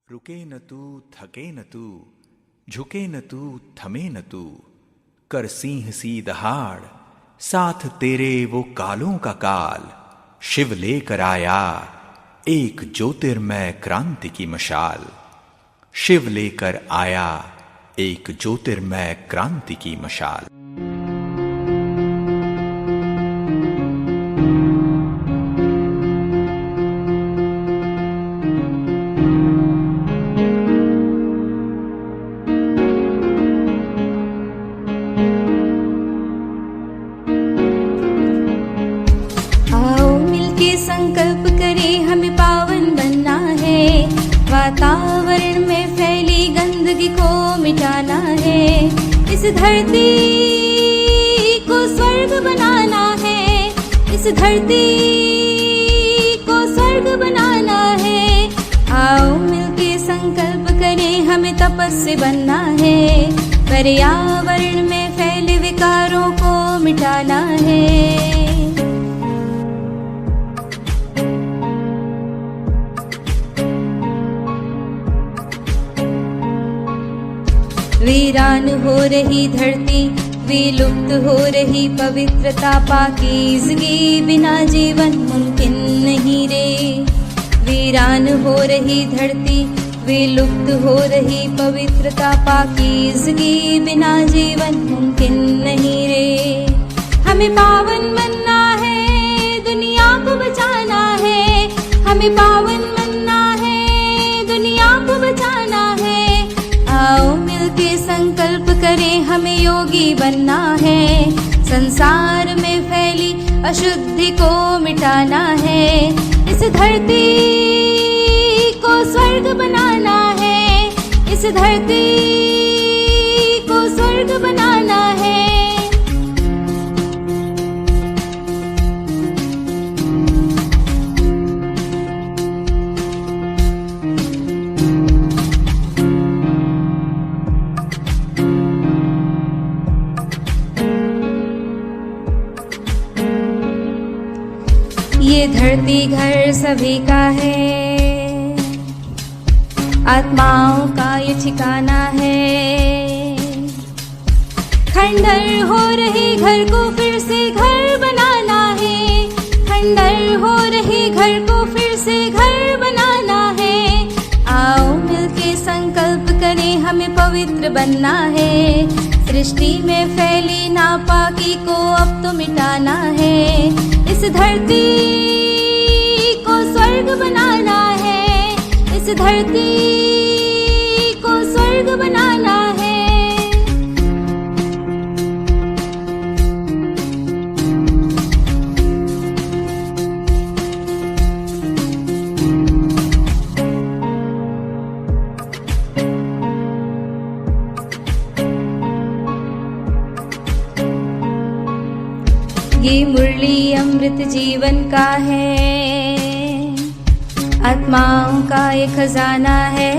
रुके न तू, थके न तू, झुके न तू, थमे न तू, कर सिंह सी दहाड़, साथ तेरे वो कालों का काल। शिव लेकर आया एक ज्योतिर्मय क्रांति की मशाल। शिव लेकर आया एक ज्योतिर्मय क्रांति की मशाल। संकल्प करें हमें पावन बनना है, वातावरण में फैली गंदगी को मिटाना है। इस धरती को स्वर्ग बनाना है, इस धरती को स्वर्ग बनाना है। आओ मिलके संकल्प करें हमें तपस्वी बनना है, पर्यावरण में फैले विकारों को मिटाना है। वीरान हो रही धरती, विलुप्त हो रही पवित्रता, पाकीज़गी बिना जीवन मुमकिन नहीं रे। वीरान हो रही धरती, विलुप्त हो रही पवित्रता, पाकीज़गी बिना जीवन मुमकिन नहीं रे। हमें पावन बनना है, दुनिया को बचाना है। हमें पावन बनना है, दुनिया को बचाना है। आओ मिलके संकल्प करें हमें योगी बनना है, संसार में फैली अशुद्धि को मिटाना है। इस धरती को स्वर्ग बनाना है, इस धरती को स्वर्ग बनाना है। ये धरती घर सभी का है, आत्माओं का ये ठिकाना है। खंडर हो रहे घर को फिर से घर बनाना है, खंडर हो रहे घर को फिर से घर बनाना है। आओ मिलके संकल्प करें हमें पवित्र बनना है, सृष्टि में फैली नापाकी को अब तो मिटाना है। इस धरती को स्वर्ग बनाना है, इस धरती को स्वर्ग बनाना है। ये मुरली अमृत जीवन का है, आत्माओं का ये खजाना है।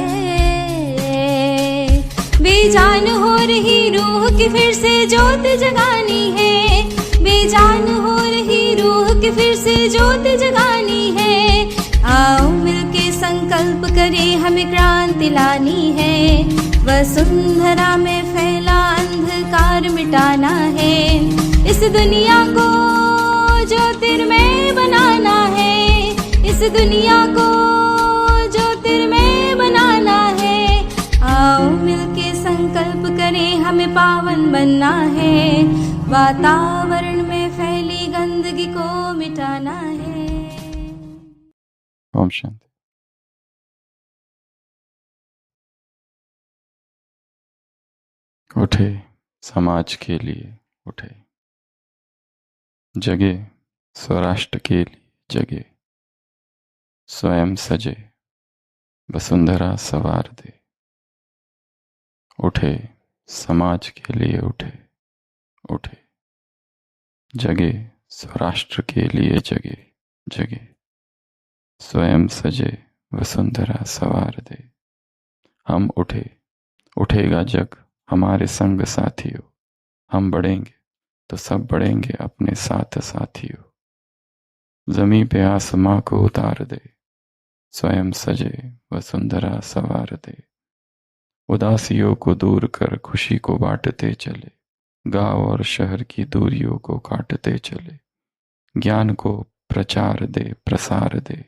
बेजान हो रही रूह की फिर से ज्योत जगानी है, बेजान हो रही रूह की फिर से ज्योत जगानी है। आओ मिलके संकल्प करें हमें क्रांति लानी है, वसुंधरा में फैला अंधकार मिटाना है। इस दुनिया को ज्योतिर्मय बनाना है, इस दुनिया को ज्योतिर्मय बनाना है। आओ मिलके संकल्प करें हमें पावन बनना है, वातावरण में फैली गंदगी को मिटाना है। ओम शांति। उठे समाज के लिए, उठे जगे स्वराष्ट्र के लिए, जगे स्वयं सजे वसुंधरा सवार दे। उठे समाज के लिए, उठे उठे जगे स्वराष्ट्र के लिए, जगे जगे स्वयं सजे वसुंधरा सवार दे। हम उठे, उठेगा जग हमारे संग साथियों। हम बढ़ेंगे तो सब बढ़ेंगे अपने साथ साथियों। जमीन पे आसमां को उतार दे, स्वयं सजे वसुंधरा सवार दे। उदासियों को दूर कर खुशी को बांटते चले, गांव और शहर की दूरियों को काटते चले। ज्ञान को प्रचार दे प्रसार दे,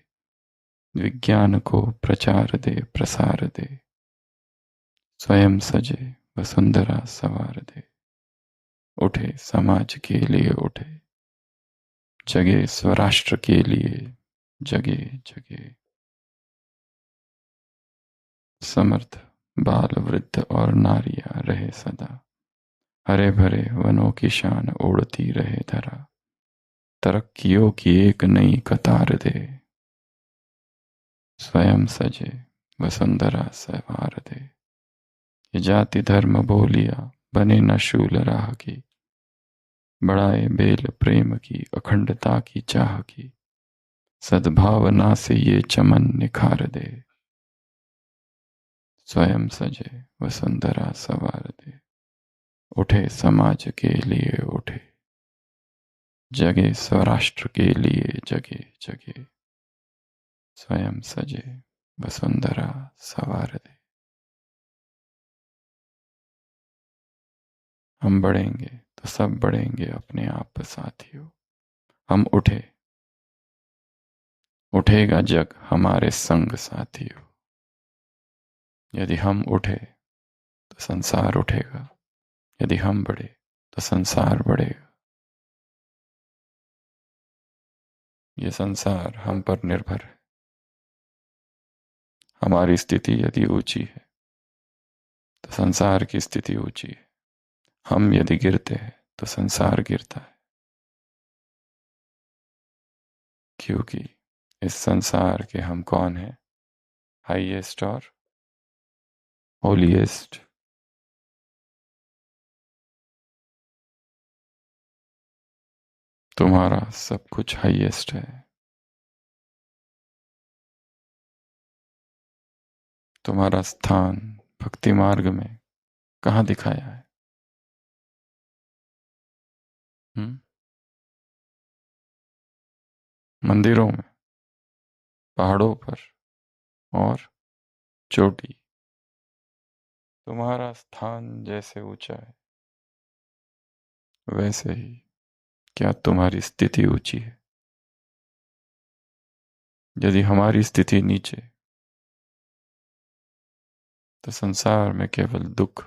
विज्ञान को प्रचार दे प्रसार दे। स्वयं सजे वसुंधरा सवार दे। उठे समाज के लिए उठे, जगे स्वराष्ट्र के लिए जगे जगे। समर्थ बाल वृद्ध और नारियां रहे सदा, हरे भरे वनों की शान उड़ती रहे धरा। तरक्कियों की एक नई कतार दे, स्वयं सजे वसुंधरा सवार दे। ये जाति धर्म बोलिया बने न शूल राह की, बढ़ाए बेल प्रेम की अखंडता की चाह की। सद्भावना से ये चमन निखार दे, स्वयं सजे वसुंधरा सवार दे। उठे समाज के लिए उठे, जगे स्वराष्ट्र के लिए जगे जगे। स्वयं सजे वसुंधरा सवार दे। हम बढ़ेंगे तो सब बढ़ेंगे अपने आप साथियों। हम उठे, उठेगा जग हमारे संग साथियों। यदि हम उठे तो संसार उठेगा, यदि हम बढ़े तो संसार बढ़ेगा। ये संसार हम पर निर्भर है। हमारी स्थिति यदि ऊंची है तो संसार की स्थिति ऊंची है। हम यदि गिरते हैं तो संसार गिरता है, क्योंकि इस संसार के हम कौन हैं? हाईएस्ट और होलीएस्ट। तुम्हारा सब कुछ हाईएस्ट है। तुम्हारा स्थान भक्ति मार्ग में कहाँ दिखाया है? मंदिरों में, पहाड़ों पर और चोटी। तुम्हारा स्थान जैसे ऊंचा है, वैसे ही क्या तुम्हारी स्थिति ऊंची है? यदि हमारी स्थिति नीचे, तो संसार में केवल दुख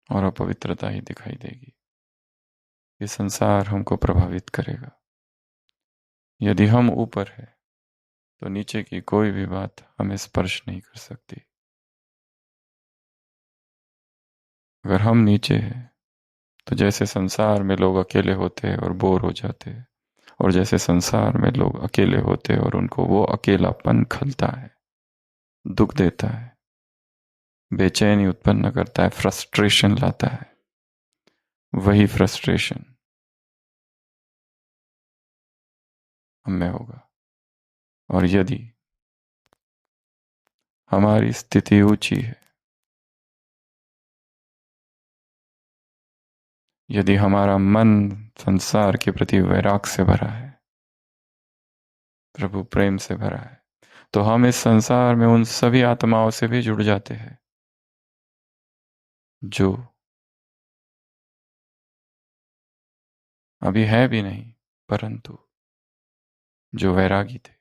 और अपवित्रता ही दिखाई देगी। ये संसार हमको प्रभावित करेगा। यदि हम ऊपर है तो नीचे की कोई भी बात हमें स्पर्श नहीं कर सकती। अगर हम नीचे हैं तो जैसे संसार में लोग अकेले होते हैं और बोर हो जाते हैं, और जैसे संसार में लोग अकेले होते हैं और उनको वो अकेलापन खलता है, दुख देता है, बेचैनी उत्पन्न करता है, फ्रस्ट्रेशन लाता है, वही फ्रस्ट्रेशन हमें होगा। और यदि हमारी स्थिति ऊंची है, यदि हमारा मन संसार के प्रति वैराग से भरा है, प्रभु प्रेम से भरा है, तो हम इस संसार में उन सभी आत्माओं से भी जुड़ जाते हैं जो अभी है भी नहीं, परंतु जो वैरागी थे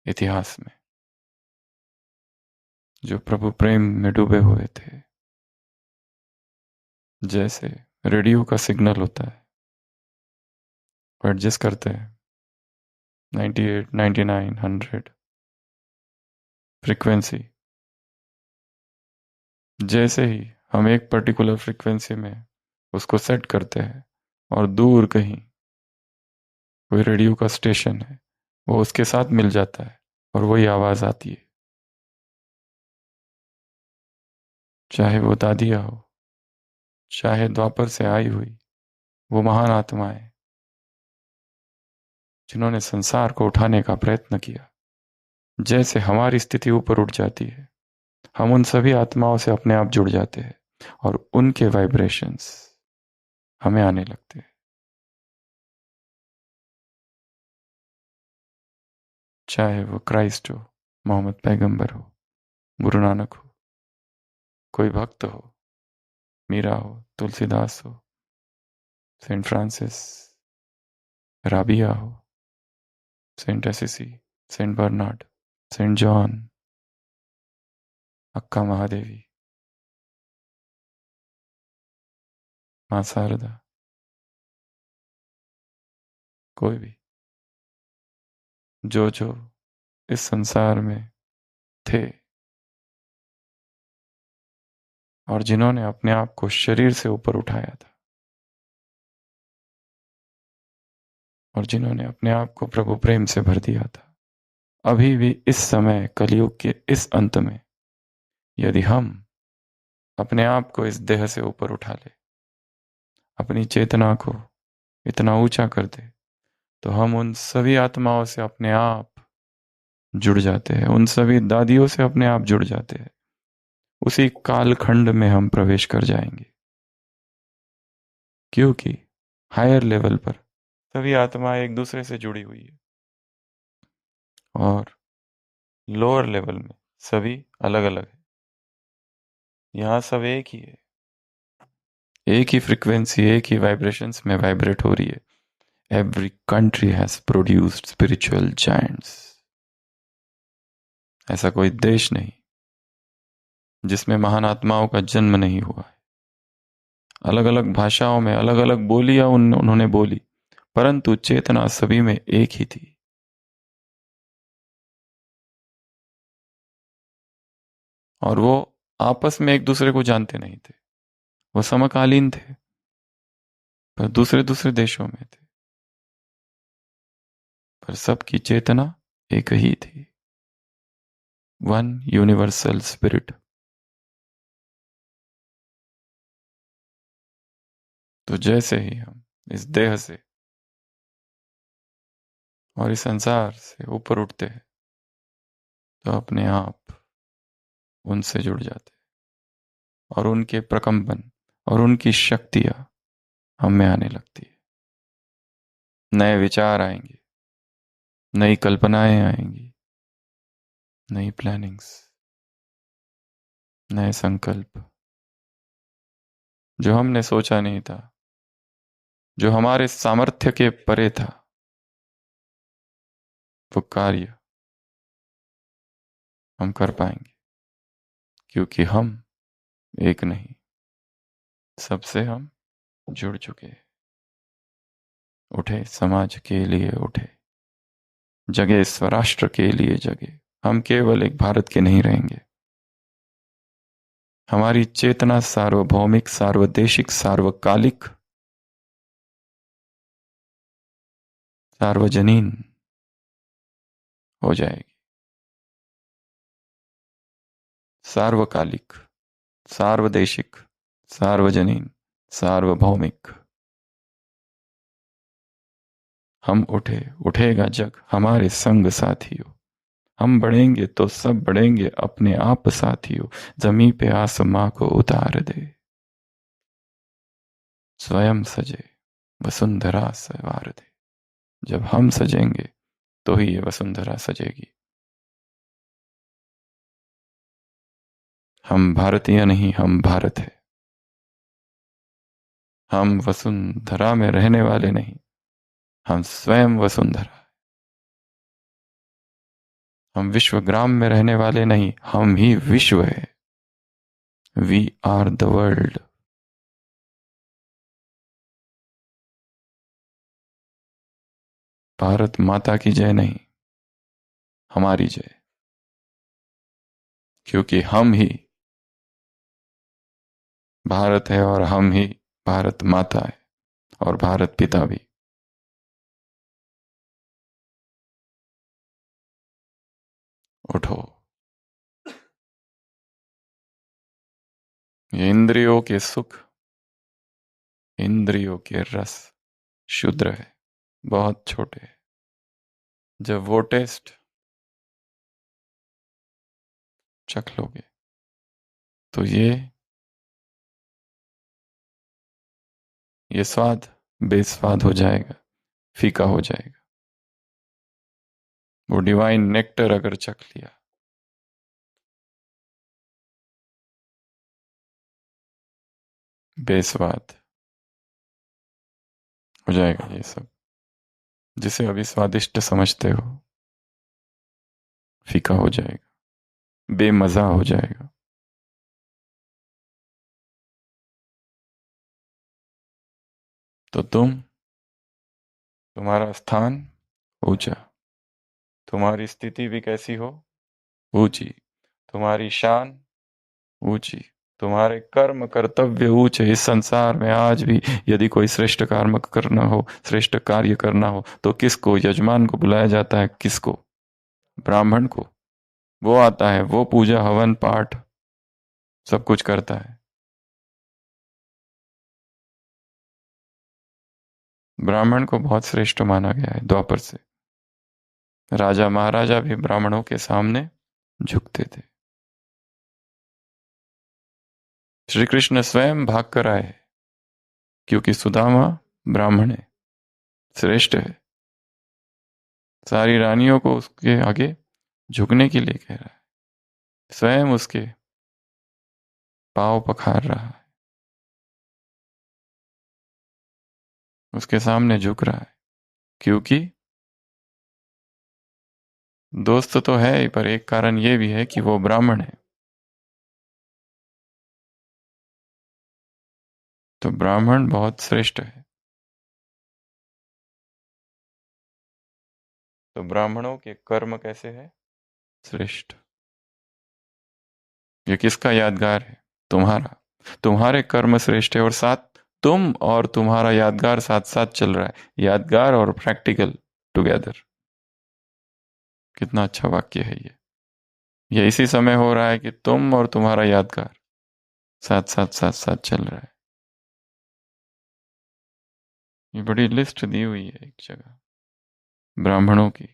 इतिहास में, जो प्रभु प्रेम में डूबे हुए थे। जैसे रेडियो का सिग्नल होता है, वो एडजस्ट करते हैं 98, 99, 100 फ्रीक्वेंसी। जैसे ही हम एक पर्टिकुलर फ्रीक्वेंसी में उसको सेट करते हैं और दूर कहीं कोई रेडियो का स्टेशन है, वो उसके साथ मिल जाता है और वही आवाज आती है। चाहे वो दादिया हो, चाहे द्वापर से आई हुई वो महान आत्माएं जिन्होंने संसार को उठाने का प्रयत्न किया, जैसे हमारी स्थिति ऊपर उठ जाती है, हम उन सभी आत्माओं से अपने आप जुड़ जाते हैं और उनके वाइब्रेशंस हमें आने लगते हैं। चाहे वो क्राइस्ट हो, मोहम्मद पैगंबर हो, गुरु नानक हो, कोई भक्त हो, मीरा हो, तुलसीदास हो, सेंट फ्रांसिस, राबिया हो, saint Assisi, saint Bernard, saint John, Akka Mahadevi, माँ शारदा, कोई भी जो जो इस संसार में थे और जिन्होंने अपने आप को शरीर से ऊपर उठाया था और जिन्होंने अपने आप को प्रभु प्रेम से भर दिया था, अभी भी इस समय कलयुग के इस अंत में यदि हम अपने आप को इस देह से ऊपर उठा ले, अपनी चेतना को इतना ऊंचा कर दे, तो हम उन सभी आत्माओं से अपने आप जुड़ जाते हैं, उन सभी दादियों से अपने आप जुड़ जाते हैं। उसी कालखंड में हम प्रवेश कर जाएंगे, क्योंकि हायर लेवल पर सभी आत्माएं एक दूसरे से जुड़ी हुई है और लोअर लेवल में सभी अलग अलग है। यहां सब एक ही है, एक ही फ्रीक्वेंसी, एक ही वाइब्रेशंस में वाइब्रेट हो रही है। Every country has produced spiritual giants. ऐसा कोई देश नहीं जिसमें महान आत्माओं का जन्म नहीं हुआ है। अलग अलग भाषाओं में अलग अलग बोलियां उन्होंने बोली, परंतु चेतना सभी में एक ही थी। और वो आपस में एक दूसरे को जानते नहीं थे, वो समकालीन थे पर दूसरे दूसरे देशों में थे, पर सबकी चेतना एक ही थी, वन यूनिवर्सल स्पिरिट। तो जैसे ही हम इस देह से और इस संसार से ऊपर उठते हैं, तो अपने आप उनसे जुड़ जाते हैं और उनके प्रकंपन और उनकी शक्तियां हम में आने लगती है। नए विचार आएंगे, नई कल्पनाएं आएंगी, नई प्लानिंग्स, नए संकल्प, जो हमने सोचा नहीं था, जो हमारे सामर्थ्य के परे था, वो कार्य हम कर पाएंगे, क्योंकि हम एक नहीं, सबसे हम जुड़ चुके हैं। उठे समाज के लिए उठे, जगे स्वराष्ट्र के लिए जगे। हम केवल एक भारत के नहीं रहेंगे, हमारी चेतना सार्वभौमिक, सार्वदेशिक, सार्वकालिक, सार्वजनीन हो जाएगी। सार्वकालिक, सार्वदेशिक, सार्वजनीन, सार्वभौमिक। हम उठे, उठेगा जग हमारे संग साथियों। हम बढ़ेंगे तो सब बढ़ेंगे अपने आप साथियों। जमी पे आसमां को उतार दे, स्वयं सजे वसुंधरा सवार दे। जब हम सजेंगे तो ही ये वसुंधरा सजेगी। हम भारतीय नहीं, हम भारत है। हम वसुंधरा में रहने वाले नहीं, हम स्वयं वसुंधरा। हम विश्वग्राम में रहने वाले नहीं, हम ही विश्व है। We are the world. Bharat माता की जय नहीं, हमारी जय, क्योंकि हम ही भारत है और हम ही भारत माता है और भारत पिता भी। उठो, ये इंद्रियों के सुख, इंद्रियों के रस क्षुद्र है, बहुत छोटे हैं। जब वो टेस्ट चख लोगे तो ये स्वाद बेस्वाद हो जाएगा, फीका हो जाएगा। वो डिवाइन नेक्टर अगर चख लिया, बेस्वाद हो जाएगा ये सब। जिसे अभी स्वादिष्ट समझते हो फीका हो जाएगा, बेमजा हो जाएगा। तो तुम्हारा स्थान ऊंचा, तुम्हारी स्थिति भी कैसी हो, ऊंची, तुम्हारी शान ऊंची, तुम्हारे कर्म कर्तव्य ऊंचे। इस संसार में आज भी यदि कोई श्रेष्ठ कर्म करना हो, श्रेष्ठ कार्य करना हो, तो किसको, यजमान को बुलाया जाता है। किसको? ब्राह्मण को। वो आता है, वो पूजा हवन पाठ सब कुछ करता है। ब्राह्मण को बहुत श्रेष्ठ माना गया है द्वापर से। राजा महाराजा भी ब्राह्मणों के सामने झुकते थे। श्री कृष्ण स्वयं भाग कर आए क्योंकि सुदामा ब्राह्मण है, श्रेष्ठ है। सारी रानियों को उसके आगे झुकने के लिए कह रहा है, स्वयं उसके पांव पखार रहा है, उसके सामने झुक रहा है। क्योंकि दोस्त तो है ही, पर एक कारण यह भी है कि वो ब्राह्मण है। तो ब्राह्मण बहुत श्रेष्ठ है। तो ब्राह्मणों के कर्म कैसे है? श्रेष्ठ। ये किसका यादगार है? तुम्हारा। तुम्हारे कर्म श्रेष्ठ है और साथ तुम और तुम्हारा यादगार साथ साथ चल रहा है। यादगार और प्रैक्टिकल टुगेदर। कितना अच्छा वाक्य है ये इसी समय हो रहा है कि तुम और तुम्हारा यादगार साथ साथ साथ साथ चल रहा है। ये बड़ी लिस्ट दी हुई है एक जगह ब्राह्मणों की।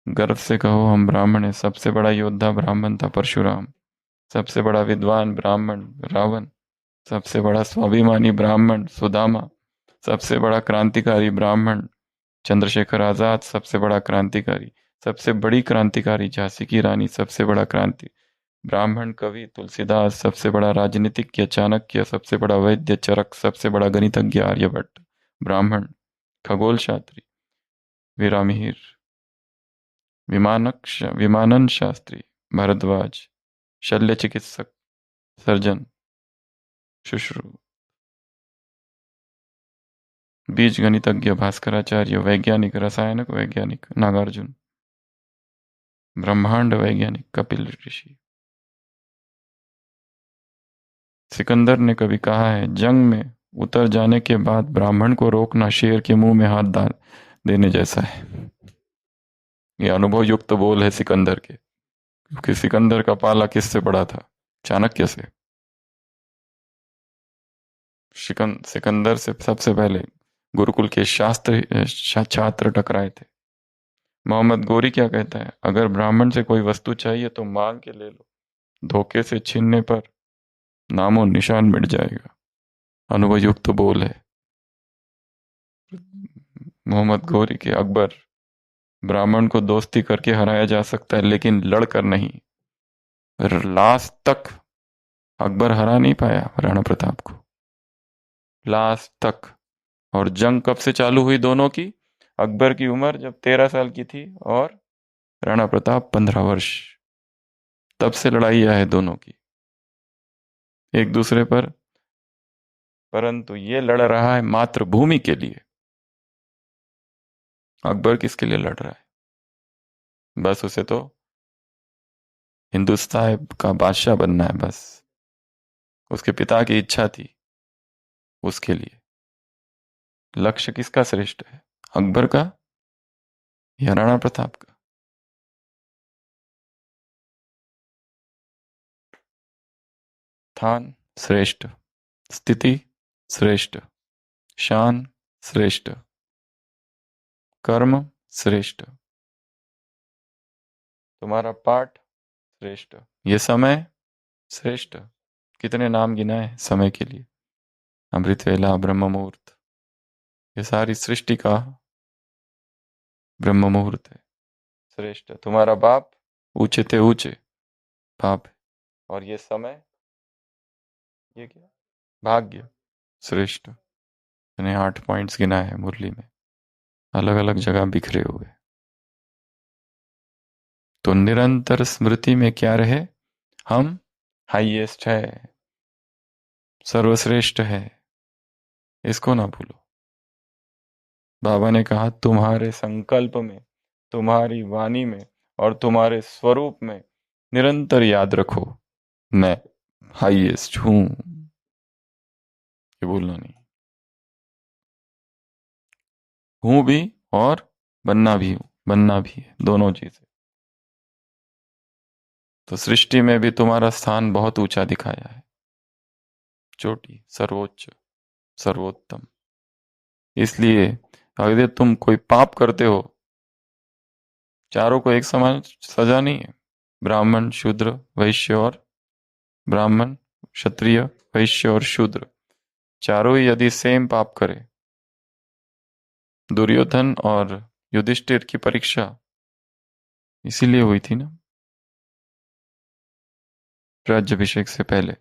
गर्व से कहो हम ब्राह्मण हैं। सबसे बड़ा योद्धा ब्राह्मण था परशुराम, सबसे बड़ा विद्वान ब्राह्मण रावण, सबसे बड़ा स्वाभिमानी ब्राह्मण सुदामा, सबसे बड़ा क्रांतिकारी ब्राह्मण चंद्रशेखर आजाद, सबसे बड़ा क्रांतिकारी, सबसे बड़ी क्रांतिकारी झांसी की रानी, सबसे बड़ा क्रांति ब्राह्मण कवि तुलसीदास, सबसे बड़ा राजनीतिज्ञ चाणक्य, सबसे बड़ा वैद्य चरक, सबसे बड़ा गणितज्ञ आर्यभट्ट, ब्राह्मण खगोल शास्त्री वीरामिहिर, विमानन शास्त्री भारद्वाज, शल्य चिकित्सक सर्जन शुश्रु, बीज गणितज्ञ भास्कराचार्य, वैज्ञानिक रसायनक वैज्ञानिक नागार्जुन, ब्रह्मांड वैज्ञानिक कपिल ऋषि। सिकंदर ने कभी कहा है, जंग में उतर जाने के बाद ब्राह्मण को रोकना शेर के मुंह में हाथ डाल देने जैसा है। ये अनुभव युक्त बोल है सिकंदर के, क्योंकि सिकंदर का पाला किससे पड़ा था? चाणक्य से। सिकंदर से सबसे पहले गुरुकुल के छात्र टकराए थे। मोहम्मद गोरी क्या कहता है? अगर ब्राह्मण से कोई वस्तु चाहिए तो मांग के ले लो, धोखे से छीनने पर नामो निशान मिट जाएगा। अनुभव युक्त बोल है मोहम्मद गोरी के। अकबर, ब्राह्मण को दोस्ती करके हराया जा सकता है लेकिन लड़कर नहीं। लास्ट तक अकबर हरा नहीं पाया राणा प्रताप को, लास्ट तक। और जंग कब से चालू हुई दोनों की? अकबर की उम्र जब 13 साल की थी और राणा प्रताप 15 वर्ष। तब से लड़ाइयां है दोनों की एक दूसरे पर। परंतु ये लड़ रहा है मातृभूमि के लिए। अकबर किसके लिए लड़ रहा है? बस उसे तो हिंदुस्तान का बादशाह बनना है, बस उसके पिता की इच्छा थी उसके लिए। लक्ष्य किसका श्रेष्ठ है? अकबर का या राणा प्रताप का? स्थान श्रेष्ठ, स्थिति श्रेष्ठ, शान श्रेष्ठ, कर्म श्रेष्ठ, तुम्हारा पाठ श्रेष्ठ, ये समय श्रेष्ठ। कितने नाम गिनाए समय के लिए? अमृत वेला, ब्रह्म मुहूर्त, ये सारी सृष्टि का ब्रह्म मुहूर्त है। श्रेष्ठ। तुम्हारा बाप ऊंचे थे ऊंचे बाप है। और ये समय, ये क्या, भाग्य श्रेष्ठ। मैंने 8 पॉइंट्स गिनाए हैं मुरली में, अलग अलग जगह बिखरे हुए। तो निरंतर स्मृति में क्या रहे, हम हाईएस्ट है, सर्वश्रेष्ठ है, इसको ना भूलो। बाबा ने कहा तुम्हारे संकल्प में, तुम्हारी वाणी में और तुम्हारे स्वरूप में निरंतर याद रखो मैं हाईएस्ट हूं। ये भूलना नहीं। हूं भी और बनना भी हूं, बनना भी है, दोनों चीजें। तो सृष्टि में भी तुम्हारा स्थान बहुत ऊंचा दिखाया है, चोटी, सर्वोच्च, सर्वोत्तम। इसलिए अगर तुम कोई पाप करते हो, चारों को एक समान सजा नहीं है। ब्राह्मण, शूद्र, वैश्य और ब्राह्मण, क्षत्रिय, वैश्य और शूद्र, चारों ही यदि सेम पाप करे। दुर्योधन और युधिष्ठिर की परीक्षा इसीलिए हुई थी ना, राज्याभिषेक से पहले।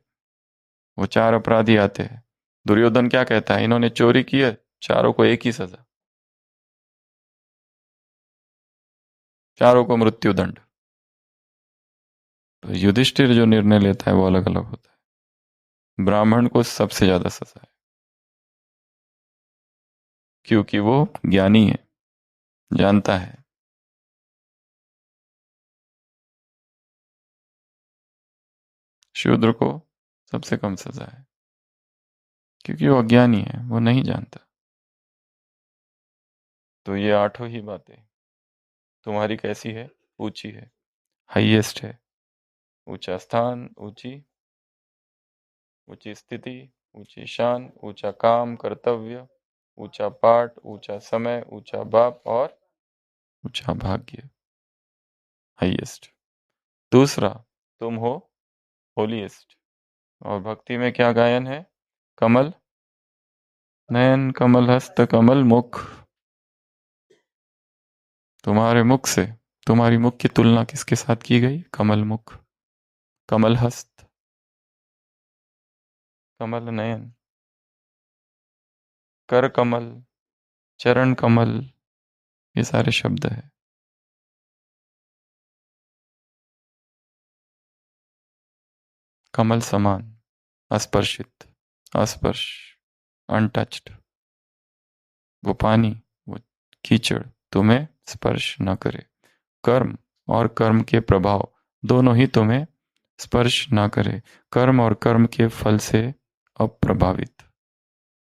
वो 4 अपराधी आते हैं, दुर्योधन क्या कहता है, इन्होंने चोरी की है, चारों को एक ही सजा, चारों को मृत्यु दंड। तो युधिष्ठिर जो निर्णय लेता है वो अलग अलग होता है। ब्राह्मण को सबसे ज्यादा सजा है, क्योंकि वो ज्ञानी है, जानता है। शूद्र को सबसे कम सजा है, क्योंकि वो अज्ञानी है, वो नहीं जानता। तो ये 8 ही बातें तुम्हारी कैसी है, ऊंची है, हाईएस्ट है। ऊंचा स्थान, ऊंची ऊंची स्थिति, ऊंची शान, ऊंचा काम कर्तव्य, ऊंचा पाठ, ऊंचा समय, ऊंचा बाप और ऊंचा भाग्य, हाईएस्ट। दूसरा, तुम हो होलीएस्ट। और भक्ति में क्या गायन है, कमल नयन, कमल हस्त, कमल मुख। तुम्हारे मुख से, तुम्हारी मुख की तुलना किसके साथ की गई, कमल मुख, कमल हस्त, कमल नयन, कर कमल, चरण कमल, ये सारे शब्द है। कमल समान, अस्पर्शित, अस्पर्श, अनटच्ड। वो पानी, वो कीचड़ तुम्हें स्पर्श न करे। कर्म और कर्म के प्रभाव दोनों ही तुम्हें स्पर्श ना करे। कर्म और कर्म के फल से अप्रभावित,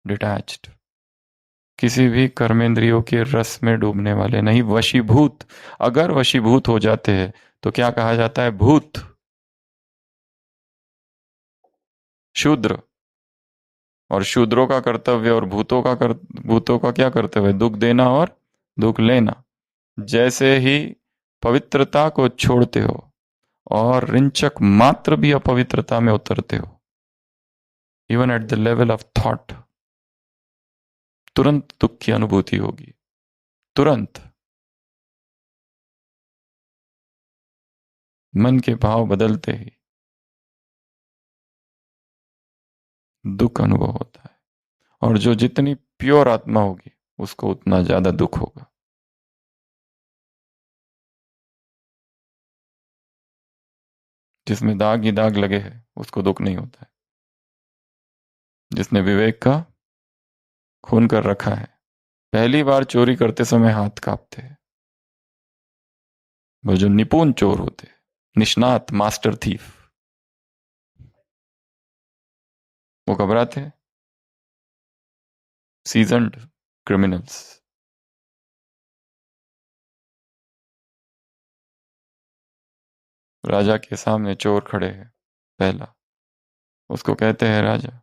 डिटैच्ड, किसी भी कर्मेंद्रियों के रस में डूबने वाले नहीं, वशीभूत। अगर वशीभूत हो जाते हैं तो क्या कहा जाता है, भूत। शूद्र, और शूद्रों का कर्तव्य और भूतों का क्या कर्तव्य, दुख देना और दुख लेना। जैसे ही पवित्रता को छोड़ते हो और रिंचक मात्र भी अपवित्रता में उतरते हो, even at the level of thought, तुरंत दुख की अनुभूति होगी, तुरंत। मन के भाव बदलते ही दुख अनुभव होता है। और जो जितनी प्योर आत्मा होगी उसको उतना ज्यादा दुख होगा। जिसमें दाग ही दाग लगे हैं उसको दुख नहीं होता है। जिसने विवेक का खून कर रखा है, पहली बार चोरी करते समय हाथ कांपते हैं। वो जो निपुण चोर होते, निष्णात, मास्टर थीफ, वो घबराते हैं। सीजन्ड क्रिमिनल्स, राजा के सामने चोर खड़े हैं, पहला उसको कहते हैं, राजा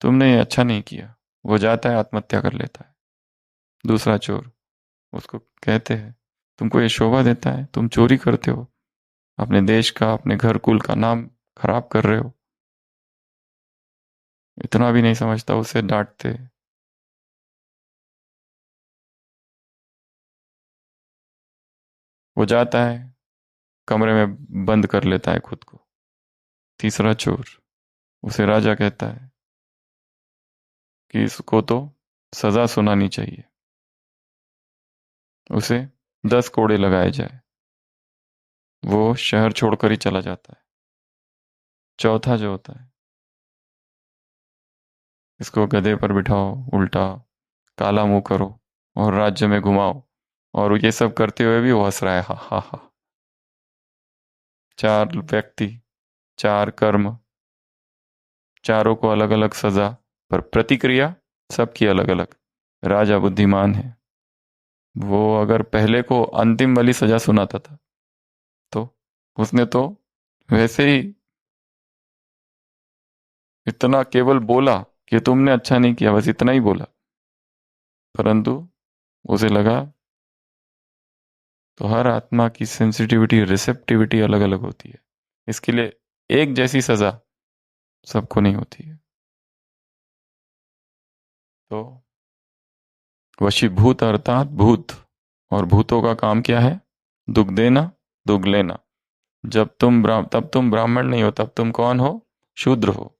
तुमने ये अच्छा नहीं किया, वो जाता है आत्महत्या कर लेता है। दूसरा चोर, उसको कहते हैं, तुमको ये शोभा देता है, तुम चोरी करते हो, अपने देश का, अपने घर कुल का नाम खराब कर रहे हो। इतना भी नहीं समझता, उसे डांटते। वो जाता है, कमरे में बंद कर लेता है खुद को। तीसरा चोर, उसे राजा कहता है कि इसको तो सजा सुनानी चाहिए, उसे 10 कोड़े लगाए जाए। वो शहर छोड़कर ही चला जाता है। चौथा जो होता है, इसको गधे पर बिठाओ, उल्टा काला मुंह करो और राज्य में घुमाओ, और ये सब करते हुए भी वो हंस रहा है, हा हा हा। 4 व्यक्ति, 4 कर्म, चारों को अलग अलग सजा, पर प्रतिक्रिया सबकी अलग अलग। राजा बुद्धिमान है, वो अगर पहले को अंतिम वाली सजा सुनाता था तो उसने तो वैसे ही इतना केवल बोला कि तुमने अच्छा नहीं किया, बस इतना ही बोला, परंतु उसे लगा, तो हर आत्मा की सेंसिटिविटी, रिसेप्टिविटी अलग अलग होती है। इसके लिए एक जैसी सजा सबको नहीं होती है। तो वशीभूत अर्थात भूत, और भूतों का काम क्या है? दुख देना, दुख लेना। तब तुम ब्राह्मण नहीं हो, तब तुम कौन हो? शूद्र हो।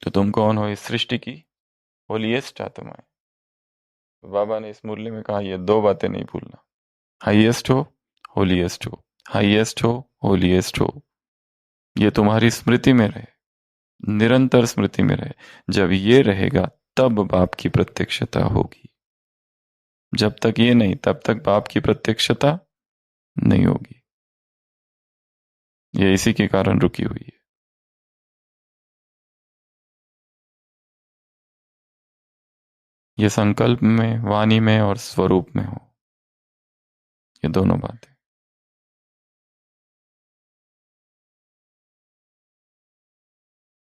तो तुम कौन हो? इस सृष्टि की होलीएस्ट आत्माएं। तो बाबा ने इस मुरली में कहा, ये 2 बातें नहीं भूलना, हाईएस्ट हो, होलीएस्ट हो, हाईएस्ट हो, होलीएस्ट हो। ये तुम्हारी स्मृति में रहे, निरंतर स्मृति में रहे। जब ये रहेगा तब बाप की प्रत्यक्षता होगी। जब तक ये नहीं, तब तक बाप की प्रत्यक्षता नहीं होगी। ये इसी के कारण रुकी हुई है। ये संकल्प में, वाणी में और स्वरूप में हो, ये दोनों बातें।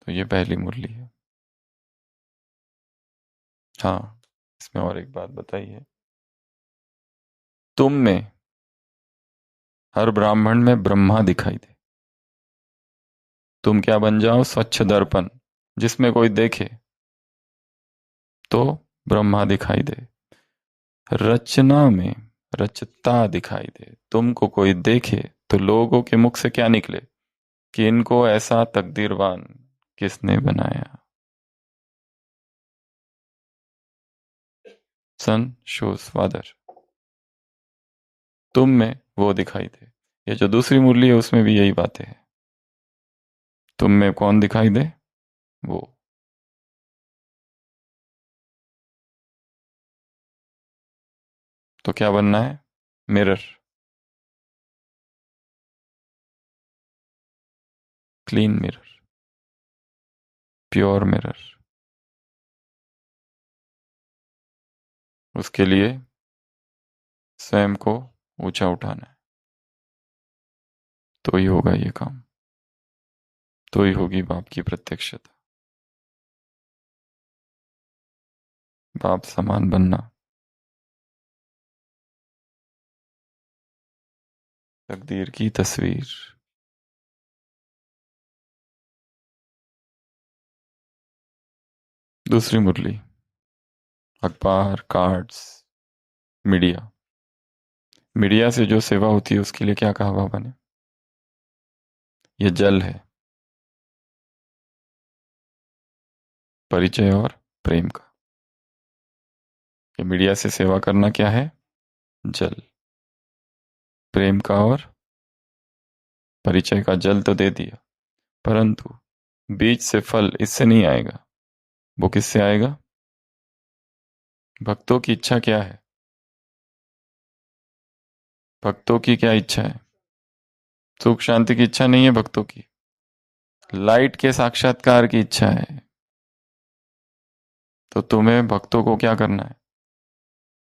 तो ये पहली मुरली है। हाँ, इसमें और एक बात बताई है, तुम में, हर ब्राह्मण में ब्रह्मा दिखाई दे। तुम क्या बन जाओ? स्वच्छ दर्पण, जिसमें कोई देखे तो ब्रह्मा दिखाई दे। रचना में रचता दिखाई दे। तुमको कोई देखे तो लोगों के मुख से क्या निकले कि इनको ऐसा तकदीरवान किसने बनाया। सन शोज फादर। तुम में वो दिखाई दे। ये जो दूसरी मुरली है उसमें भी यही बातें हैं। तुम में कौन दिखाई दे? वो। तो क्या बनना है? Mirror, clean mirror, pure mirror. उसके लिए स्वयं को ऊंचा उठाना है, तो ही होगा ये काम, तो ही होगी बाप की प्रत्यक्षता। बाप समान बनना, तकदीर की तस्वीर। दूसरी मुरली, अखबार, कार्ड्स, मीडिया। मीडिया से जो सेवा होती है उसके लिए क्या कहा बाबा ने? ये जल है, परिचय और प्रेम का। ये मीडिया से सेवा करना क्या है? जल, प्रेम का और परिचय का। जल तो दे दिया, परंतु बीज से फल इससे नहीं आएगा। वो किससे आएगा? भक्तों की इच्छा क्या है? भक्तों की क्या इच्छा है? सुख शांति की इच्छा नहीं है भक्तों की, लाइट के साक्षात्कार की इच्छा है। तो तुम्हें भक्तों को क्या करना है?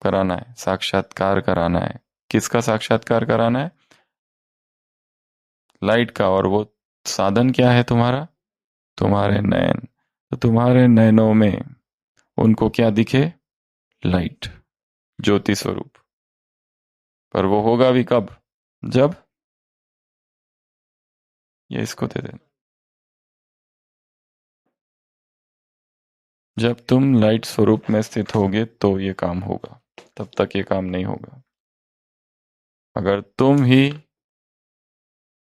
कराना है, साक्षात्कार कराना है। किसका साक्षात्कार कराना है? लाइट का। और वो साधन क्या है तुम्हारा? तुम्हारे नयन। तो तुम्हारे नयनों में उनको क्या दिखे? लाइट, ज्योति स्वरूप। पर वो होगा भी कब? जब ये इसको दे देना, जब तुम लाइट स्वरूप में स्थित होगे तो ये काम होगा, तब तक ये काम नहीं होगा। अगर तुम ही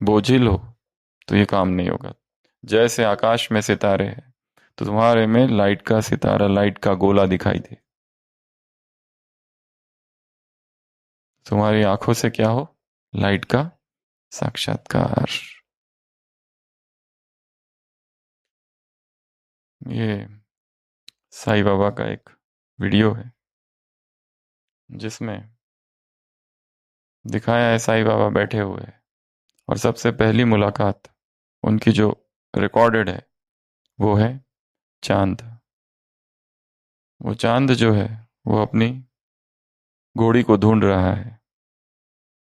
बोझिल हो तो ये काम नहीं होगा। जैसे आकाश में सितारे हैं तो तुम्हारे में लाइट का सितारा, लाइट का गोला दिखाई दे। तुम्हारी आंखों से क्या हो? लाइट का साक्षात्कार। ये साईं बाबा का एक वीडियो है जिसमें दिखाया है साईं बाबा बैठे हुए हैं और सबसे पहली मुलाकात उनकी जो रिकॉर्डेड है वो है चांद। वो चांद जो है वो अपनी घोड़ी को ढूंढ रहा है,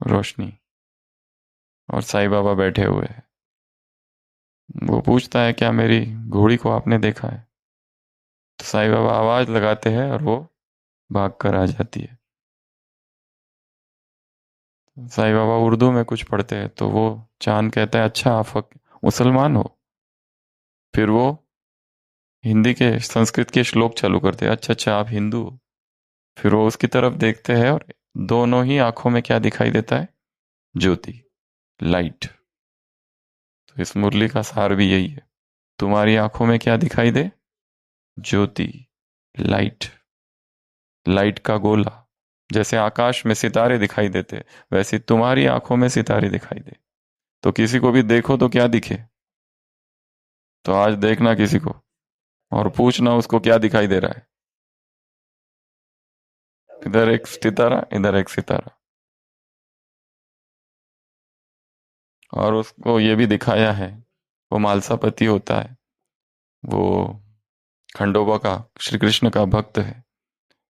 रोशनी, और साईं बाबा बैठे हुए हैं। वो पूछता है क्या मेरी घोड़ी को आपने देखा है? तो साईं बाबा आवाज लगाते हैं और वो भाग कर आ जाती है। साईं बाबा उर्दू में कुछ पढ़ते हैं तो वो चांद कहता है अच्छा आप मुसलमान हो। फिर वो हिंदी के संस्कृत के श्लोक चालू करते हैं, अच्छा अच्छा आप हिंदू हो। फिर वो उसकी तरफ देखते हैं और दोनों ही आंखों में क्या दिखाई देता है? ज्योति, लाइट। तो इस मुरली का सार भी यही है, तुम्हारी आंखों में क्या दिखाई दे? ज्योति, लाइट, लाइट का गोला। जैसे आकाश में सितारे दिखाई देते वैसे तुम्हारी आंखों में सितारे दिखाई दे। तो किसी को भी देखो तो क्या दिखे? तो आज देखना किसी को और पूछना उसको क्या दिखाई दे रहा है। इधर एक सितारा, इधर एक सितारा। और उसको ये भी दिखाया है, वो मालसापति होता है, वो खंडोबा का, श्री कृष्ण का भक्त है।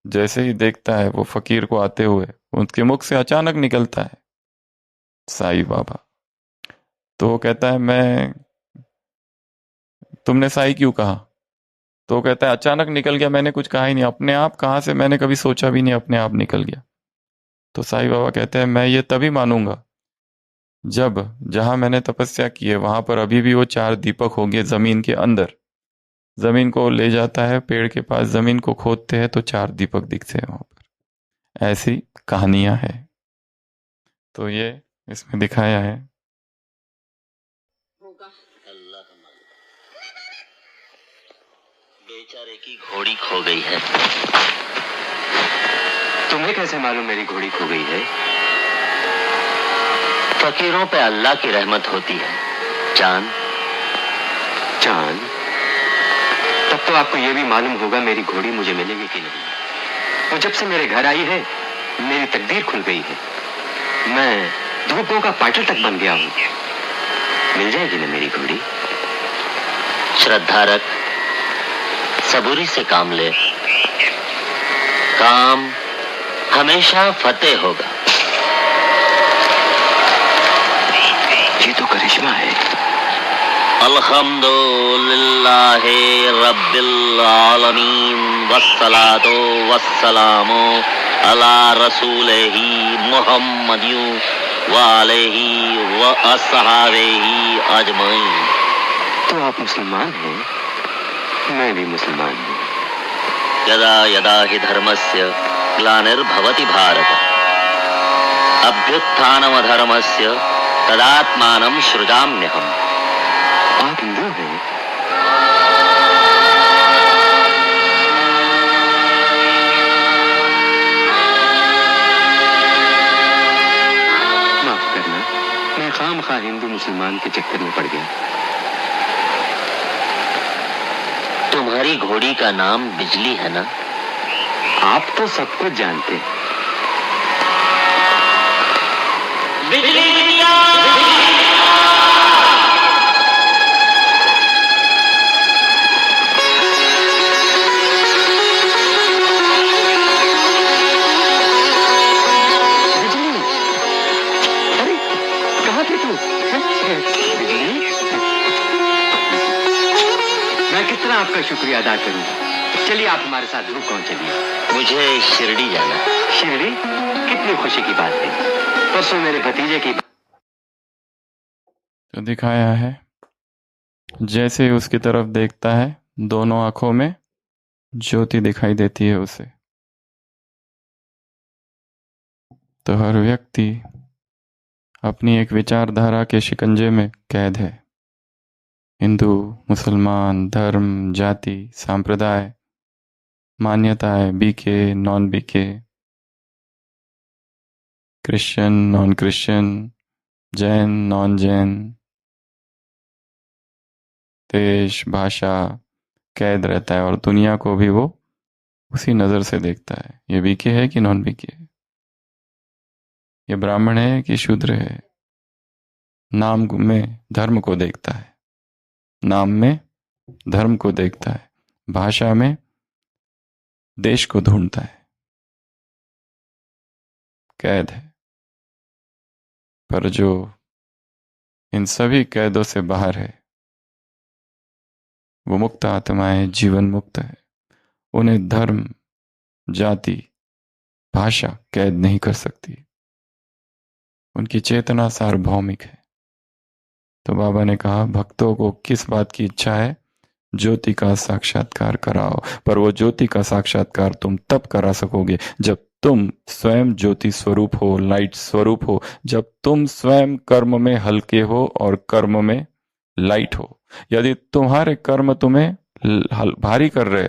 जैसे ही देखता है वो फकीर को आते हुए, उसके मुख से अचानक निकलता है साईं बाबा। तो वो कहता है मैं, तुमने साईं क्यों कहा? तो वो कहता है अचानक निकल गया, मैंने कुछ कहा ही नहीं, अपने आप कहाँ से, मैंने कभी सोचा भी नहीं, अपने आप निकल गया। तो साईं बाबा कहते हैं मैं ये तभी मानूंगा जब जहां मैंने तपस्या की है वहां पर अभी भी वो 4 दीपक होंगे जमीन के अंदर। जमीन को ले जाता है पेड़ के पास, जमीन को खोदते हैं तो 4 दीपक दिखते हैं वहां पर। ऐसी कहानियां हैं। तो ये इसमें दिखाया है। बेचारे की घोड़ी खो गई है। तुम्हें कैसे मालूम मेरी घोड़ी खो गई है? फकीरों पे अल्लाह की रहमत होती है। चांद, चांद, तब तो आपको यह भी मालूम होगा मेरी घोड़ी मुझे मिलेगी कि नहीं। वो जब से मेरे घर आई है मेरी तकदीर खुल गई है। मैं धूपों का पाटल तक बन गया हूं। मिल जाएगी ना मेरी घोड़ी? श्रद्धा रख, सबूरी से काम ले, काम हमेशा फतेह होगा। ये तो करिश्मा है। अल्हम्दुलिल्लाहि रब्बिल आलमीन वस्सलातो वस्सलामो अला रसूलिही मुहम्मदियु व अलैहि व अस्हाबिही अजमईन। तो आप मुसलमान हैं? मैं भी मुसलमान हूँ। यदा यदा हि धर्मस्य ग्लानिर्भवति भारत अभ्युत्थानमधर्मस्य तदात्मानं सृजाम्यहम्। आप हिंदू हैं? माफ करना, मैं खामखा हिंदू मुसलमान के चक्कर में पड़ गया। तुम्हारी घोड़ी का नाम बिजली है ना? आप तो सब कुछ जानते हैं। बिजली आपका शुक्रिया अदा करूं। चलिए आप हमारे साथ रुक चलिए। मुझे शिरडी जाना। शिरडी? कितनी खुशी की बात है, परसों मेरे भतीजे की। तो दिखाया है जैसे उसकी तरफ देखता है दोनों आंखों में ज्योति दिखाई देती है उसे। तो हर व्यक्ति अपनी एक विचारधारा के शिकंजे में कैद है। हिंदू, मुसलमान, धर्म, जाति, सांप्रदाय, मान्यताएं, BK, non BK, Christian, non Christian, Jain, non Jain, देश, भाषा, कैद रहता है और दुनिया को भी वो उसी नज़र से देखता है। ये बीके है कि नॉन बीके है, ये ब्राह्मण है कि शूद्र है। नाम में धर्म को देखता है, नाम में धर्म को देखता है, भाषा में देश को ढूंढता है। कैद है। पर जो इन सभी कैदों से बाहर है वो मुक्त आत्माएं, जीवन मुक्त है। उन्हें धर्म, जाति, भाषा कैद नहीं कर सकती। उनकी चेतना सार्वभौमिक है। तो बाबा ने कहा, भक्तों को किस बात की इच्छा है? ज्योति का साक्षात्कार कराओ। पर वो ज्योति का साक्षात्कार तुम तब करा सकोगे जब तुम स्वयं ज्योति स्वरूप हो, लाइट स्वरूप हो, जब तुम स्वयं कर्म में हल्के हो और कर्म में लाइट हो। यदि तुम्हारे कर्म तुम्हें भारी कर रहे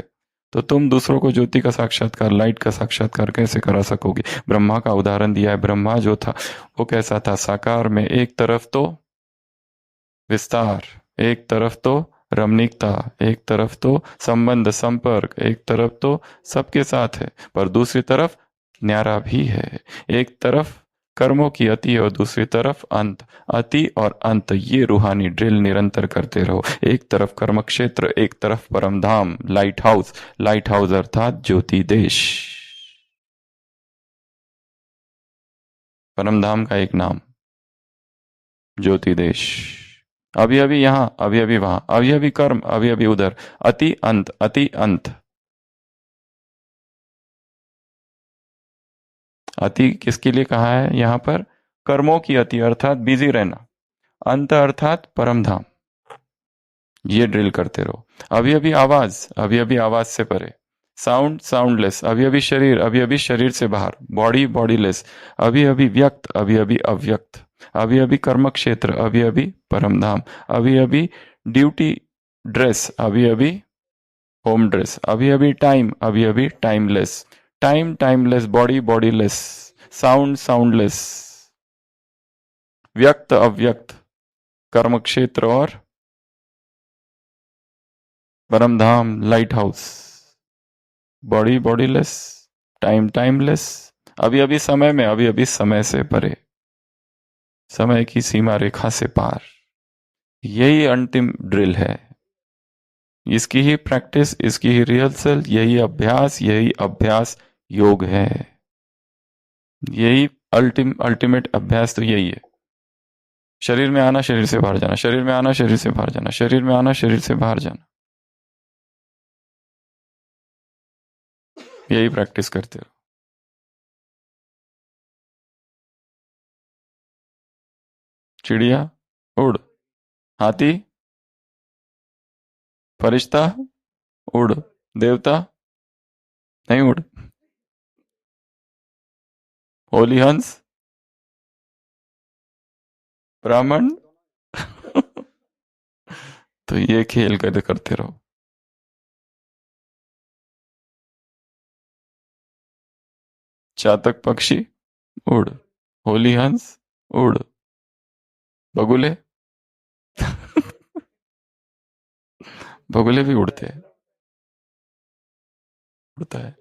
तो तुम दूसरों को ज्योति का साक्षात्कार, लाइट का साक्षात्कार कैसे करा सकोगे? ब्रह्मा का उदाहरण दिया है। ब्रह्मा जो था वो कैसा था? साकार में एक तरफ तो विस्तार, एक तरफ तो रमणीकता, एक तरफ तो संबंध, संपर्क, एक तरफ तो सबके साथ है, पर दूसरी तरफ न्यारा भी है। एक तरफ कर्मों की अति और दूसरी तरफ अंत। अति और अंत, ये रूहानी ड्रिल निरंतर करते रहो। एक तरफ कर्म क्षेत्र, एक तरफ परम धाम, लाइट हाउस। लाइट हाउस अर्थात ज्योति देश, परम धाम का एक नाम ज्योति देश। अभी अभी यहां, अभी अभी वहां, अभी अभी कर्म, अभी अभी उधर। अति अंत, अति अंत। अति किसके लिए कहा है यहां पर? कर्मों की अति अर्थात बिजी रहना, अंत अर्थात परम धाम। ये ड्रिल करते रहो। अभी अभी आवाज, अभी अभी आवाज से परे। Sound, soundless. अभी अभी शरीर, अभी अभी शरीर से बाहर। Body, bodiless. अभी अभी व्यक्त, अभी अभी अव्यक्त। अभी अभी कर्म क्षेत्र, अभी अभी परम धाम। अभी अभी ड्यूटी ड्रेस, अभी अभी होम ड्रेस। अभी अभी टाइम, अभी अभी timeless. Time timeless, body bodiless, sound soundless, व्यक्त अव्यक्त, कर्म क्षेत्र और परम धाम, lighthouse. Body bodiless, time timeless. अभी अभी समय में, अभी अभी समय से परे, समय की सीमा रेखा से पार। यही अंतिम ड्रिल है। इसकी ही प्रैक्टिस, इसकी ही रिहर्सल, यही अभ्यास योग है। यही अल्टीमेट अभ्यास तो यही है। शरीर में आना, शरीर से बाहर जाना, शरीर में आना, शरीर से बाहर जाना, शरीर में आना, शरीर से बाहर जाना। यही प्रैक्टिस करते रहो। चिड़िया उड़, हाथी, फरिश्ता उड़, देवता नहीं उड़, होली हंस, ब्राह्मण तो ये खेल करते रहो। चातक पक्षी उड़, होली हंस उड़, बगुले बगुले भी उड़ते हैं, उड़ता है।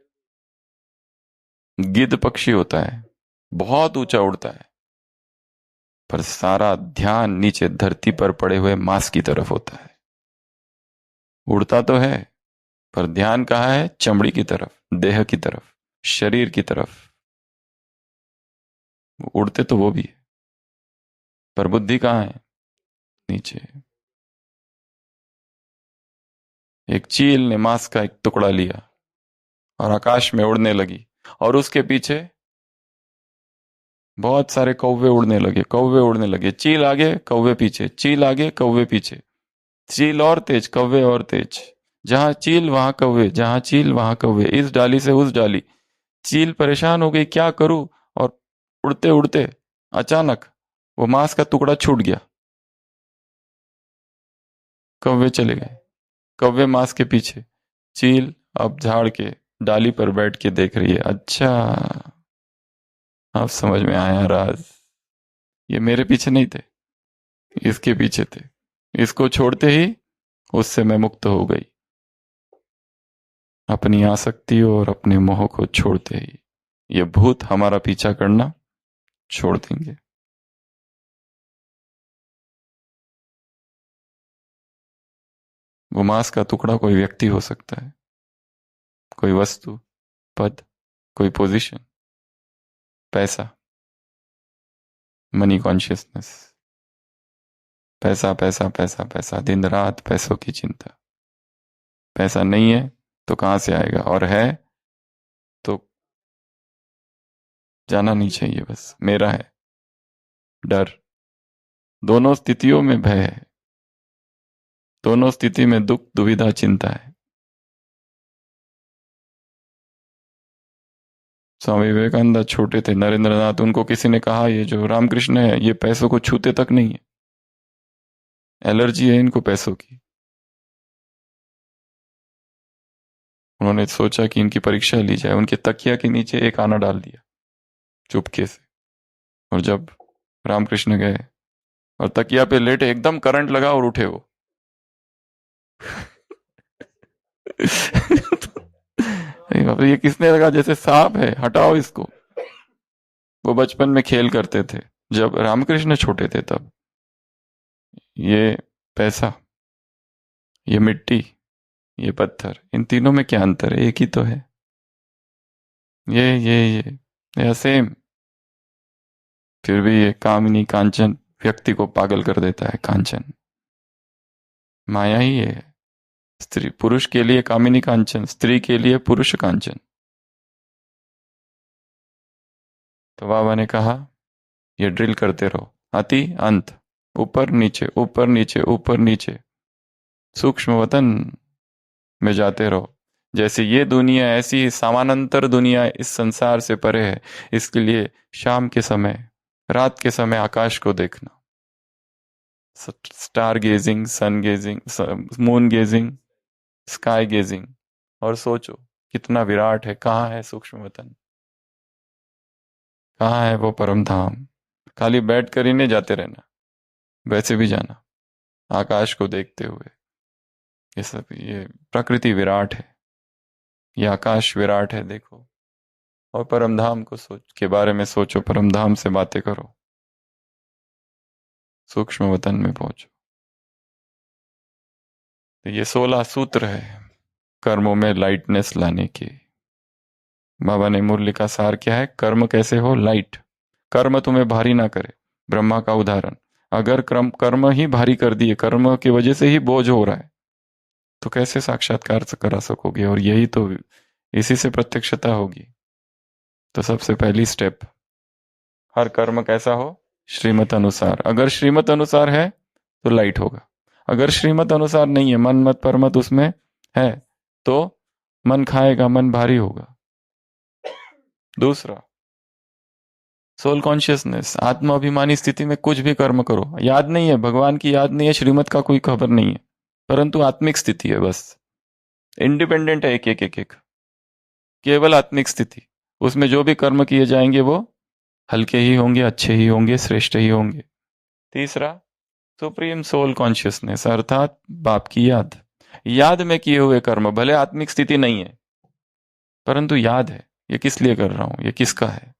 गिद्ध पक्षी होता है, बहुत ऊंचा उड़ता है, पर सारा ध्यान नीचे धरती पर पड़े हुए मांस की तरफ होता है। उड़ता तो है पर ध्यान कहाँ है? चमड़ी की तरफ, देह की तरफ, शरीर की तरफ। उड़ते तो वो भी है पर बुद्धि कहाँ है? नीचे। एक चील ने मांस का एक टुकड़ा लिया और आकाश में उड़ने लगी, और उसके पीछे बहुत सारे कौवे उड़ने लगे, कौवे उड़ने लगे। चील आगे, कौवे पीछे, चील आगे, कौवे पीछे, चील और तेज, कौवे और तेज। जहां चील वहां कौवे, जहां चील वहां कौवे, इस डाली से उस डाली। चील परेशान हो गई, क्या करूं, और उड़ते उड़ते अचानक वो मांस का टुकड़ा छूट गया। कौवे चले गए, कौवे मांस के पीछे, चील अब झाड़ के डाली पर बैठ के देख रही है। अच्छा, अब समझ में आया राज, ये मेरे पीछे नहीं थे, इसके पीछे थे। इसको छोड़ते ही उससे मैं मुक्त हो गई, अपनी आसक्ति और अपने मोह को छोड़ते ही ये भूत हमारा पीछा करना छोड़ देंगे। वो मांस का टुकड़ा कोई व्यक्ति हो सकता है, कोई वस्तु, पद, कोई पोजीशन, पैसा, मनी कॉन्शियसनेस। पैसा पैसा पैसा पैसा, दिन रात पैसों की चिंता। पैसा नहीं है तो कहां से आएगा, और है तो जाना नहीं चाहिए, बस मेरा है। डर, दोनों स्थितियों में भय है, दोनों स्थिति में दुख दुविधा चिंता है। स्वामी विवेकानंद छोटे थे, नरेंद्र नाथ, उनको किसी ने कहा ये जो रामकृष्ण है ये पैसों को छूते तक नहीं है, एलर्जी है इनको पैसों की। उन्होंने सोचा कि इनकी परीक्षा ली जाए, उनके तकिया के नीचे एक आना डाल दिया चुपके से, और जब रामकृष्ण गए और तकिया पे लेटे, एकदम करंट लगा और उठे वो। ये किसने लगा, जैसे सांप है, हटाओ इसको। वो बचपन में खेल करते थे, जब रामकृष्ण छोटे थे तब ये पैसा, ये मिट्टी, ये पत्थर, इन तीनों में क्या अंतर है, एक ही तो है। ये सेम। फिर भी ये कामिनी कांचन व्यक्ति को पागल कर देता है। कांचन माया ही है। स्त्री पुरुष के लिए कामिनी कांचन, स्त्री के लिए पुरुष कांचन। तो बाबा ने कहा ये ड्रिल करते रहो, अति अंत, ऊपर नीचे ऊपर नीचे ऊपर नीचे, सूक्ष्म वतन में जाते रहो। जैसे ये दुनिया, ऐसी समानांतर दुनिया इस संसार से परे है। इसके लिए शाम के समय, रात के समय आकाश को देखना, star gazing, sun gazing, moon gazing, sky gazing, और सोचो कितना विराट है, कहाँ है सूक्ष्म वतन, कहाँ है वो परम धाम। खाली बैठ कर ही नहीं जाते रहना, वैसे भी जाना आकाश को देखते हुए। ये सब, ये प्रकृति विराट है, ये आकाश विराट है, देखो। और परमधाम को सोच के बारे में सोचो, परमधाम से बातें करो, सूक्ष्म वतन में पहुंचो। तो ये 16 सूत्र है कर्मों में लाइटनेस लाने के। बाबा ने मुरली का सार क्या है, कर्म कैसे हो लाइट, कर्म तुम्हें भारी ना करे। ब्रह्मा का उदाहरण, अगर कर्म ही भारी कर दिए, कर्म की वजह से ही बोझ हो रहा है, तो कैसे साक्षात्कार करा सकोगे। और यही तो, इसी से प्रत्यक्षता होगी। तो सबसे पहली स्टेप, हर कर्म कैसा हो, श्रीमत अनुसार। अगर श्रीमत अनुसार है तो लाइट होगा, अगर श्रीमत अनुसार नहीं है, मन मत परमत उसमें है, तो मन खाएगा, मन भारी होगा। दूसरा, सोल कॉन्शियसनेस, आत्म अभिमानी स्थिति में कुछ भी कर्म करो, याद नहीं है, भगवान की याद नहीं है, श्रीमत का कोई खबर नहीं है, परंतु आत्मिक स्थिति है, बस इंडिपेंडेंट है, एक एक एक एक, केवल आत्मिक स्थिति। उसमें जो भी कर्म किए जाएंगे वो हल्के ही होंगे, अच्छे ही होंगे, श्रेष्ठ ही होंगे। तीसरा, सुप्रीम सोल कॉन्शियसनेस, अर्थात बाप की याद। याद में किए हुए कर्म, भले आत्मिक स्थिति नहीं है परंतु याद है, ये किस लिए कर रहा हूं, ये किसका है,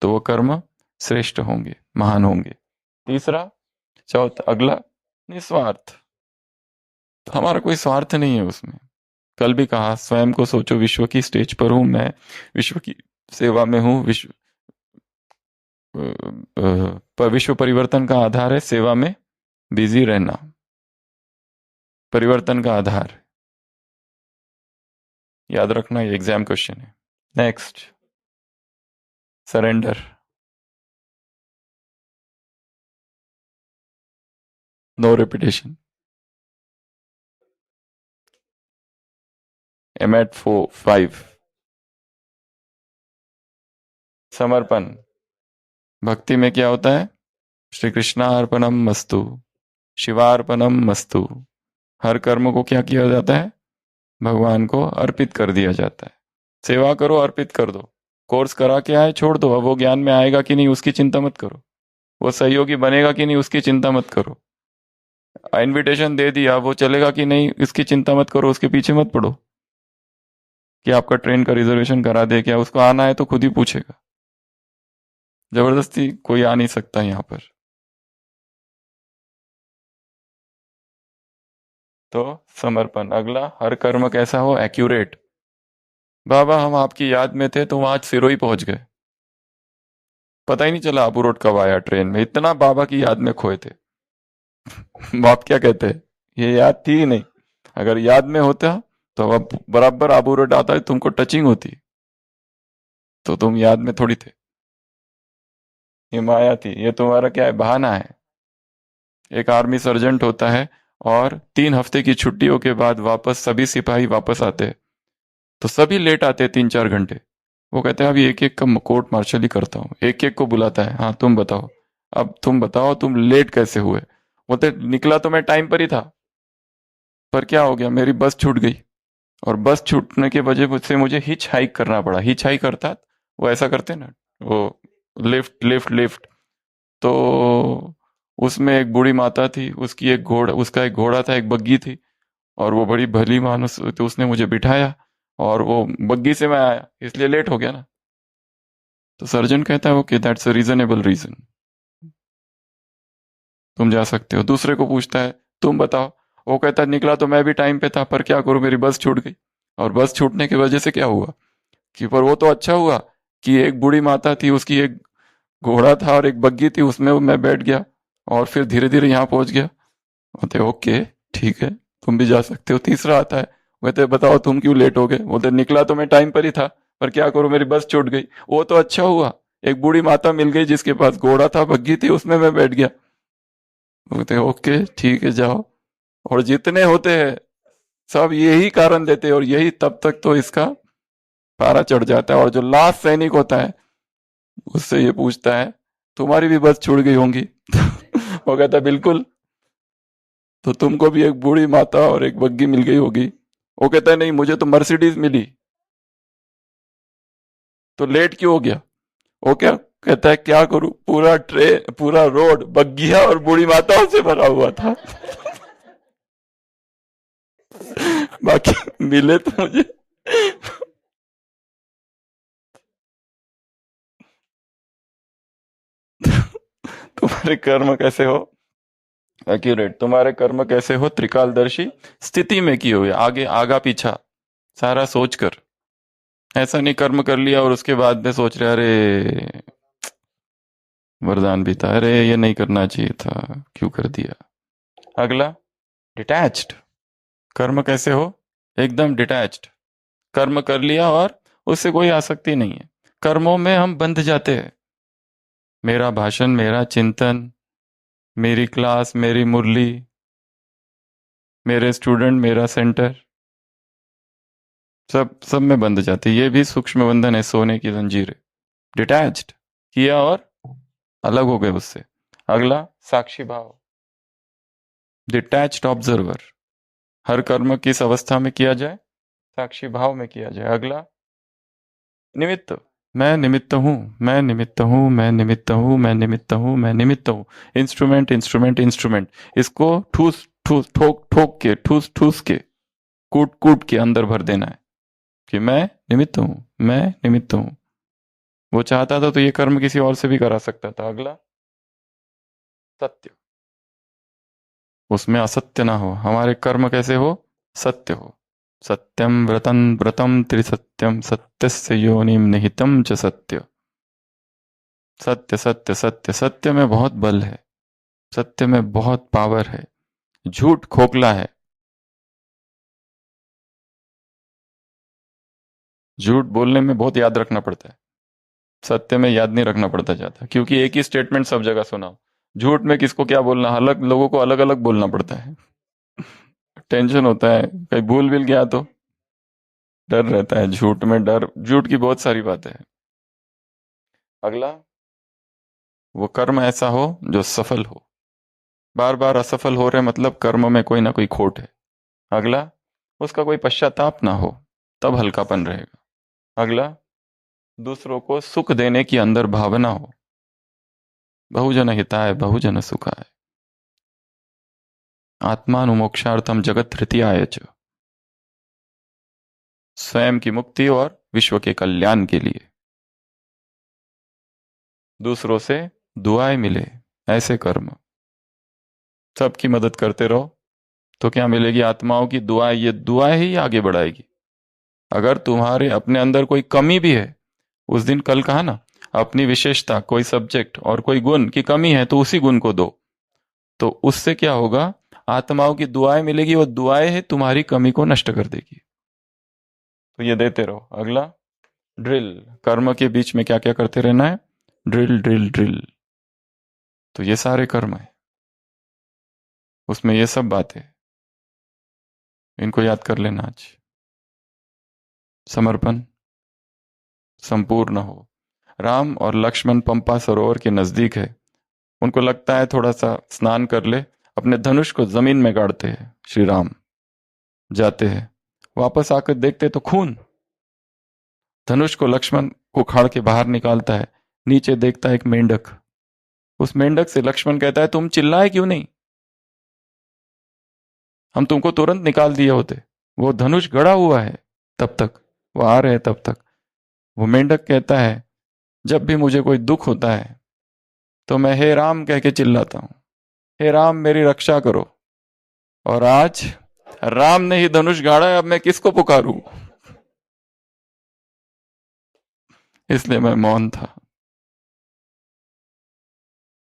तो वो कर्म श्रेष्ठ होंगे, महान होंगे। तीसरा, चौथा, अगला, निस्वार्थ। तो हमारा कोई स्वार्थ नहीं है उसमें। कल भी कहा, स्वयं को सोचो, विश्व की स्टेज पर हूं मैं, विश्व की सेवा में हूं, विश्व परिवर्तन का आधार है सेवा में बिजी रहना, परिवर्तन का आधार, याद रखना, ये एग्जाम क्वेश्चन है। Next, surrender, no repetition. M eight 5। समर्पण। भक्ति में क्या होता है? श्री कृष्णार्पणम मस्तु, शिवार्पणम मस्तु। हर कर्म को क्या किया जाता है? भगवान को अर्पित कर दिया जाता है। सेवा करो, अर्पित कर दो। कोर्स करा के आए, छोड़ दो। अब वो ज्ञान में आएगा कि नहीं उसकी चिंता मत करो, वो सहयोगी बनेगा कि नहीं उसकी चिंता मत करो। इनविटेशन दे दिया, वो चलेगा कि नहीं इसकी चिंता मत करो, उसके पीछे मत पड़ो कि आपका ट्रेन का रिजर्वेशन करा दे क्या। उसको आना है तो खुद ही पूछेगा, जबरदस्ती कोई आ नहीं सकता यहां पर। तो समर्पण। अगला, हर कर्म कैसा हो? एक्यूरेट। बाबा हम आपकी याद में थे तो वहां सिरोही पहुंच गए, पता ही नहीं चला अबू रोड कब आया ट्रेन में, इतना बाबा की याद में खोए थे। बाप क्या कहते हैं, ये याद थी ही नहीं। अगर याद में होता तो अब बराबर आबू रोड आता है, तुमको टचिंग होती तो तुम याद में थोड़ी थे। ये माया थी, ये तुम्हारा क्या है? बहाना है। एक आर्मी सर्जेंट होता है और 3 हफ्ते की छुट्टियों के बाद वापस सभी सिपाही वापस आते हैं, तो सभी लेट आते हैं 3-4 घंटे। वो कहते हैं अभी एक एक का कोर्ट मार्शल ही करता हूँ। एक एक को बुलाता है, हाँ तुम बताओ, अब तुम बताओ तुम लेट कैसे हुए? बोलते निकला तो मैं टाइम पर ही था, पर क्या हो गया, मेरी बस छूट गई, और बस छूटने के वजह से मुझे हिच हाइक करना पड़ा। हिच हाइक अर्थात वो ऐसा करते ना, वो लिफ्ट लिफ्ट लिफ्ट। तो उसमें एक बूढ़ी माता थी, उसकी एक घोड़ा, उसका एक घोड़ा था, एक बग्गी थी, और वो बड़ी भली मानुस, तो उसने मुझे बिठाया और वो बग्गी से मैं आया, इसलिए लेट हो गया ना। तो सर्जन कहता है okay that's a reasonable reason, तुम जा सकते हो। दूसरे को पूछता है तुम बताओ, वो कहता है निकला तो मैं भी टाइम पे था, पर क्या करूं मेरी बस छूट गई। और बस छूटने की वजह से क्या हुआ कि, पर वो तो अच्छा हुआ कि एक बूढ़ी माता थी, उसकी एक घोड़ा था और एक बग्गी थी, उसमें मैं बैठ गया और फिर धीरे धीरे यहाँ पहुंच गया। बोलते ओके ठीक है, तुम भी जा सकते हो। तीसरा आता है, कहते बताओ तुम क्यों लेट हो गए? बोलते निकला तो मैं टाइम पर ही था, पर क्या करूं मेरी बस छूट गई। वो तो अच्छा हुआ एक बूढ़ी माता मिल गई जिसके पास घोड़ा था, बग्गी थी, उसमें मैं बैठ गया। बोलते ओके ठीक है जाओ। और जितने होते हैं सब यही कारण देते हैं, और यही तब तक तो इसका पारा चढ़ जाता है। और जो लास्ट सैनिक होता है उससे ये पूछता है तुम्हारी भी बस छूट गई होंगी? वो कहता है बिल्कुल, तो तुमको भी एक बूढ़ी माता और एक बग्गी मिल गई होगी। वो कहता है नहीं मुझे तो मर्सिडीज मिली, तो लेट क्यों हो गया? वो क्या कहता है क्या करूं, पूरा ट्रेन पूरा रोड बग्गिया और बूढ़ी माताओं से भरा हुआ था। बाकी मिले तो मुझे। तुम्हारे कर्म कैसे हो? एक्यूरेट। तुम्हारे कर्म कैसे हो? त्रिकालदर्शी स्थिति में किए हुए, आगे आगा पीछा सारा सोच कर। ऐसा नहीं कर्म कर लिया और उसके बाद में सोच रहे अरे वरदान भी था, अरे ये नहीं करना चाहिए था, क्यों कर दिया। अगला, डिटैच्ड। कर्म कैसे हो? एकदम डिटैच्ड। कर्म कर लिया और उससे कोई आसक्ति नहीं है। कर्मों में हम बंध जाते हैं। मेरा भाषण, मेरा चिंतन, मेरी क्लास, मेरी मुरली, मेरे स्टूडेंट, मेरा सेंटर, सब सब में बंध जाते। ये भी सूक्ष्म बंधन है, सोने की जंजीर है। डिटैच्ड किया और अलग हो गए उससे। अगला, साक्षी भाव। Detached observer. हर कर्म किस अवस्था में किया जाए? साक्षी भाव में किया जाए। अगला, निमित्त। मैं निमित्त हूं, मैं निमित्त हूं, मैं निमित्त हूं, मैं निमित्त हूं, मैं निमित्त हूं। इंस्ट्रूमेंट इंस्ट्रूमेंट इंस्ट्रूमेंट, इसको ठूस ठूस ठोक ठोक के, ठूस ठूस के, कूट कूट के अंदर भर देना है कि मैं निमित्त हूं, मैं निमित्त हूं। वो चाहता था तो ये कर्म किसी और से भी करा सकता था। अगला, सत्य। उसमें असत्य ना हो। हमारे कर्म कैसे हो? सत्य हो। सत्यम व्रतम व्रतम त्रिसत्यम, सत्यस्य योनिम निहितम च सत्य। सत्य सत्य सत्य, सत्य में बहुत बल है, सत्य में बहुत पावर है। झूठ खोखला है। झूठ बोलने में बहुत याद रखना पड़ता है, सत्य में याद नहीं रखना पड़ता जाता, क्योंकि एक ही स्टेटमेंट सब जगह सुनाओ। झूठ में किसको क्या बोलना, अलग लोगों को अलग अलग बोलना पड़ता है। टेंशन होता है, कहीं भूल भी गया तो डर रहता है, झूठ में डर, झूठ की बहुत सारी बातें हैं। अगला, वो कर्म ऐसा हो जो सफल हो। बार बार असफल हो रहे मतलब कर्म में कोई ना कोई खोट है। अगला, उसका कोई पश्चाताप ना हो, तब हल्कापन रहेगा। अगला, दूसरों को सुख देने की अंदर भावना हो। बहुजन हिताय बहुजन सुखाय, आत्मानुमोक्षार्थम जगत तृतीयाय च, स्वयं की मुक्ति और विश्व के कल्याण के लिए। दूसरों से दुआएं मिले, ऐसे कर्म। सबकी मदद करते रहो तो क्या मिलेगी? आत्माओं की दुआएं। ये दुआएं ही आगे बढ़ाएगी। अगर तुम्हारे अपने अंदर कोई कमी भी है, उस दिन कल कहा ना, अपनी विशेषता, कोई सब्जेक्ट और कोई गुण की कमी है तो उसी गुण को दो, तो उससे क्या होगा? आत्माओं की दुआएं मिलेगी, वो दुआएं है तुम्हारी कमी को नष्ट कर देगी। तो ये देते रहो। अगला, ड्रिल। कर्म के बीच में क्या क्या करते रहना है? Drill drill drill. तो ये सारे कर्म है, उसमें ये सब बातें, इनको याद कर लेना आज। समर्पण संपूर्ण हो। राम और लक्ष्मण पंपा सरोवर के नजदीक है, उनको लगता है थोड़ा सा स्नान कर ले, अपने धनुष को जमीन में गाड़ते हैं। श्री राम जाते हैं, वापस आकर देखते तो खून। धनुष को लक्ष्मण उखाड़ के बाहर निकालता है, नीचे देखता है एक मेंढक। उस मेंढक से लक्ष्मण कहता है, तुम चिल्लाए क्यों नहीं? हम तुमको तुरंत निकाल दिए होते। वो धनुष गड़ा हुआ है तब तक, वो आ रहे हैं तब तक। वो मेंढक कहता है, जब भी मुझे कोई दुख होता है तो मैं हे राम कह के चिल्लाता हूं, हे राम मेरी रक्षा करो। और आज राम ने ही धनुष गाड़ा है, अब मैं किसको पुकारूं? इसलिए मैं मौन था,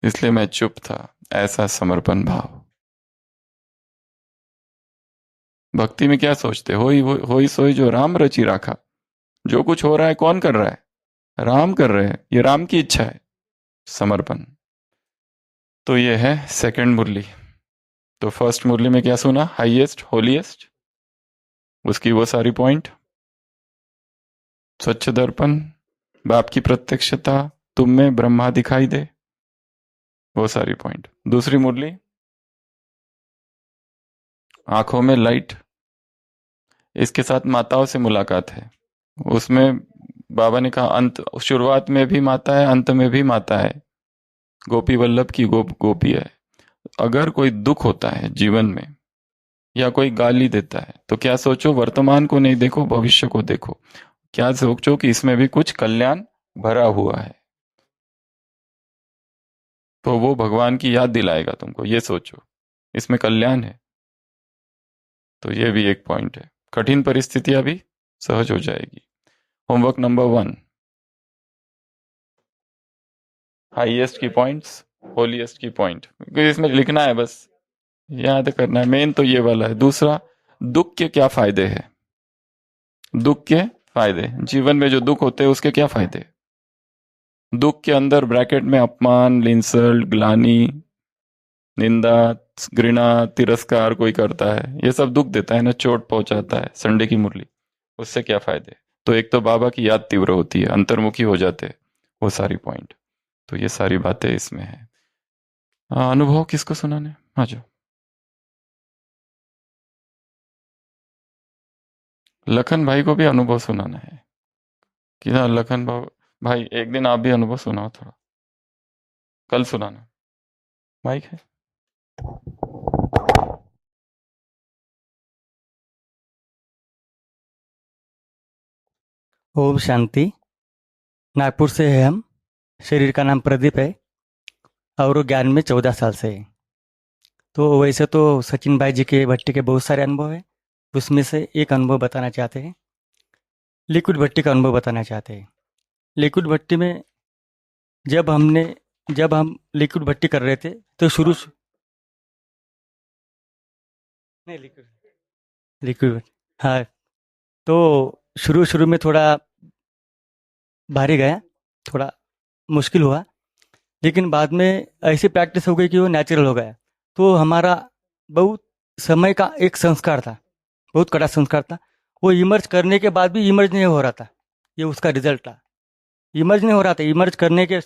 इसलिए मैं चुप था। ऐसा समर्पण भाव। भक्ति में क्या सोचते? होई सोई जो राम रची राखा। जो कुछ हो रहा है कौन कर रहा है? राम कर रहे हैं, ये राम की इच्छा है। समर्पण। तो ये है सेकंड मुरली। तो फर्स्ट मुरली में क्या सुना? हाईएस्ट, होलीएस्ट, उसकी वो सारी पॉइंट। स्वच्छ दर्पण, बाप की प्रत्यक्षता, तुम में ब्रह्मा दिखाई दे, वो सारी पॉइंट। दूसरी मुरली, आंखों में लाइट, इसके साथ माताओं से मुलाकात है। उसमें बाबा ने कहा अंत, शुरुआत में भी माता है, अंत में भी माता है। गोपी वल्लभ की गोपी है। अगर कोई दुख होता है जीवन में या कोई गाली देता है तो क्या सोचो? वर्तमान को नहीं देखो, भविष्य को देखो। क्या सोचो कि इसमें भी कुछ कल्याण भरा हुआ है, तो वो भगवान की याद दिलाएगा तुमको। ये सोचो इसमें कल्याण है। तो ये भी एक पॉइंट है। कठिन परिस्थितियां भी सहज हो जाएगी। होमवर्क नंबर 1, हाईएस्ट की पॉइंट्स, होलीएस्ट की पॉइंट, क्योंकि इसमें लिखना है, बस याद करना है। मेन तो ये वाला है। दूसरा, दुख के क्या फायदे हैं? दुख के फायदे, जीवन में जो दुख होते हैं उसके क्या फायदे? दुख के अंदर ब्रैकेट में अपमान, इंसल्ट, ग्लानी, निंदा, घृणा, तिरस्कार कोई करता है, ये सब दुख देता है ना, चोट पहुंचाता है। संडे की मुरली, उससे क्या फायदे? तो एक तो बाबा की याद तीव्र होती है, अंतर्मुखी हो जाते हैं, वो सारी पॉइंट। तो ये सारी बातें इसमें है। अनुभव किसको सुनाने? आ जाओ। लखन भाई को भी अनुभव सुनाना है कि ना? लखन भाई एक दिन आप भी अनुभव सुनाओ थोड़ा, कल सुनाना। माइक है? ओम शांति। नागपुर से है हम। शरीर का नाम प्रदीप है और ज्ञान में 14 साल से है। तो वैसे तो सचिन भाई जी के भट्टी के बहुत सारे अनुभव हैं, उसमें से एक अनुभव बताना चाहते हैं। लिक्विड भट्टी का अनुभव बताना चाहते हैं। लिक्विड भट्टी में जब हम लिक्विड भट्टी कर रहे थे तो नहीं लिक्विड हाँ, तो शुरू में थोड़ा भारी गया, थोड़ा मुश्किल हुआ, लेकिन बाद में ऐसी प्रैक्टिस हो गई कि वो नेचुरल हो गया। तो हमारा बहुत समय का एक संस्कार था, बहुत कड़ा संस्कार था, वो इमर्ज करने के बाद भी इमर्ज नहीं हो रहा था। ये उसका रिजल्ट था, इमर्ज नहीं हो रहा था, इमर्ज करने के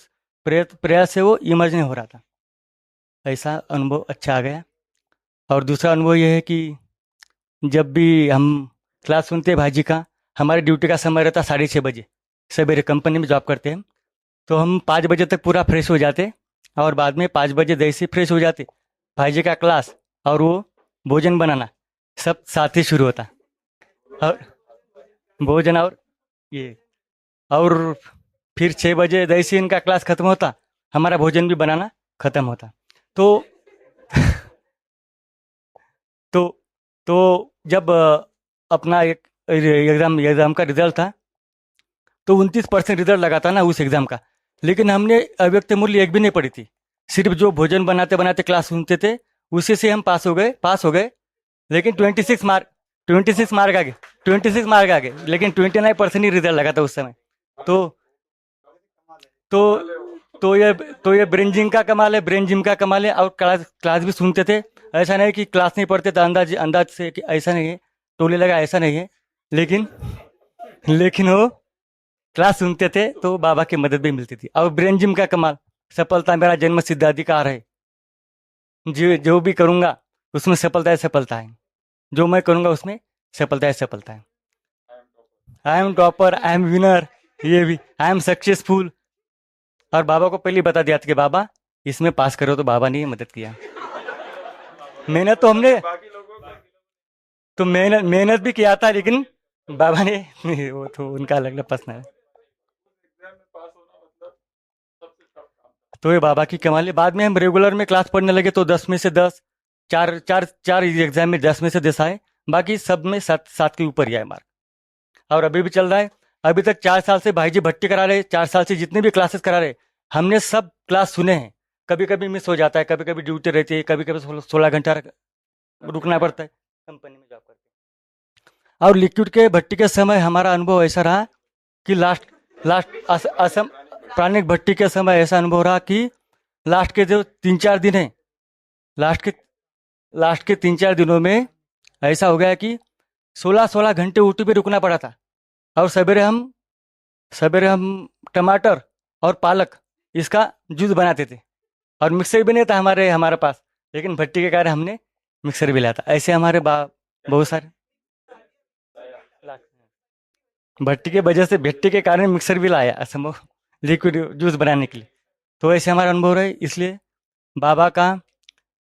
प्रयास से वो इमर्ज नहीं हो रहा था। ऐसा अनुभव अच्छा आ गया। और दूसरा अनुभव ये है कि जब भी हम क्लास सुनते हैं भाई का, हमारे ड्यूटी का समय रहता 6:30 बजे, सवेरे कंपनी में जॉब करते हैं, तो हम 5 बजे तक पूरा फ्रेश हो जाते और बाद में 5 बजे जैसे फ्रेश हो जाते, भाई जी का क्लास और वो भोजन बनाना सब साथ ही शुरू होता। और भोजन और ये, और फिर 6 बजे जैसे इनका क्लास खत्म होता, हमारा भोजन भी बनाना खत्म होता। तो तो जब अपना एक एग्ज़ाम का रिजल्ट था, तो 29% रिजल्ट लगा था ना उस एग्ज़ाम का, लेकिन हमने अव्यक्त मूल्य एक भी नहीं पढ़ी थी। सिर्फ जो भोजन बनाते बनाते क्लास सुनते थे उसी से हम पास हो गए। लेकिन 26 मार्क आ गए, लेकिन 29% ही रिजल्ट लगा था उस समय। तो ये ब्रेन जिम का कमाल है। और क्लास भी सुनते थे, ऐसा नहीं कि क्लास नहीं पढ़ते थे अंदाज से कि ऐसा नहीं है, टोले लगा ऐसा नहीं है, लेकिन वो क्लास सुनते थे तो बाबा की मदद भी मिलती थी। और ब्रेन जिम का कमाल, सफलता मेरा जन्म सिद्ध अधिकार है। जो भी करूँगा उसमें सफलता है, जो मैं करूँगा उसमें सफलता है। I am topper, I am winner, ये भी आई एम सक्सेसफुल। और बाबा को पहले बता दिया था कि बाबा इसमें पास करो, तो बाबा ने मदद किया। मेहनत तो हमने तो मेहनत भी किया था, लेकिन बाबा ने वो तो उनका अलग प्रश्न है। तो ये बाबा की कमाल है। बाद में हम रेगुलर में क्लास पढ़ने लगे तो 10 में से 10, चार एग्जाम में 10 में से 10 आए, बाकी सब में 7 के ऊपर ही आए मार्क। और अभी भी चल रहा है। अभी तक 4 साल से भाई जी भट्टी करा रहे, 4 साल से जितने भी क्लासेस करा रहे, हमने सब क्लास सुने हैं। कभी कभी मिस हो जाता है, कभी कभी ड्यूटी रहती है, कभी कभी 16 घंटा रुकना पड़ता है कंपनी में जॉब करके। और लिक्विड के भट्टी के समय हमारा अनुभव ऐसा रहा कि लास्ट असम प्राणिक भट्टी के समय ऐसा अनुभव रहा कि लास्ट के जो 3-4 दिन है, लास्ट के 3-4 दिनों में ऐसा हो गया कि 16 घंटे ऊटी पे रुकना पड़ा था। और सवेरे हम टमाटर और पालक इसका जूस बनाते थे, और मिक्सर भी नहीं था हमारे पास, लेकिन भट्टी के कारण हमने मिक्सर भी लाया था। ऐसे हमारे बहुत सारे भट्टी के वजह से, भट्टी के कारण मिक्सर भी लाया असंभव लिक्विड जूस बनाने के लिए। तो ऐसे हमारा अनुभव रहे। इसलिए बाबा का,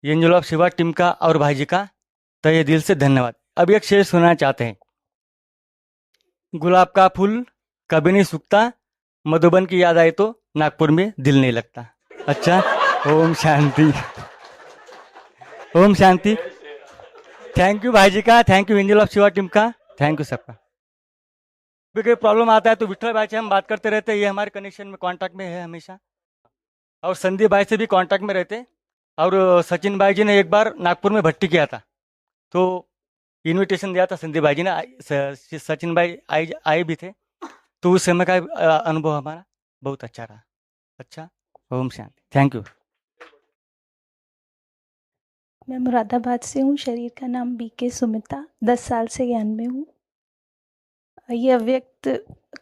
एंजल ऑफ शिवा टीम का और भाई जी का तहे दिल से धन्यवाद। अब एक शेर सुनाना चाहते हैं। गुलाब का फूल कभी नहीं सूखता, मधुबन की याद आए तो नागपुर में दिल नहीं लगता। अच्छा, ओम शांति, ओम शांति। थैंक यू भाई जी का, thank you angel of Shiva team का, थैंक यू सबका। भी कोई प्रॉब्लम आता है तो विठल भाई से हम बात करते रहते हैं, ये हमारे कनेक्शन में कांटेक्ट में है हमेशा। और संदीप भाई से भी कांटेक्ट में रहते। और सचिन भाई जी ने एक बार नागपुर में भट्टी किया था, तो इनविटेशन दिया था संदीप भाई जी ने, सचिन भाई आए भी थे। तो उस समय का अनुभव हमारा बहुत अच्छा रहा। अच्छा, ओम शांति, थैंक यू। मैं मुरादाबाद से हूँ। शरीर का नाम बीके सुमिता, 10 साल से ज्ञान में हूँ। ये अव्यक्त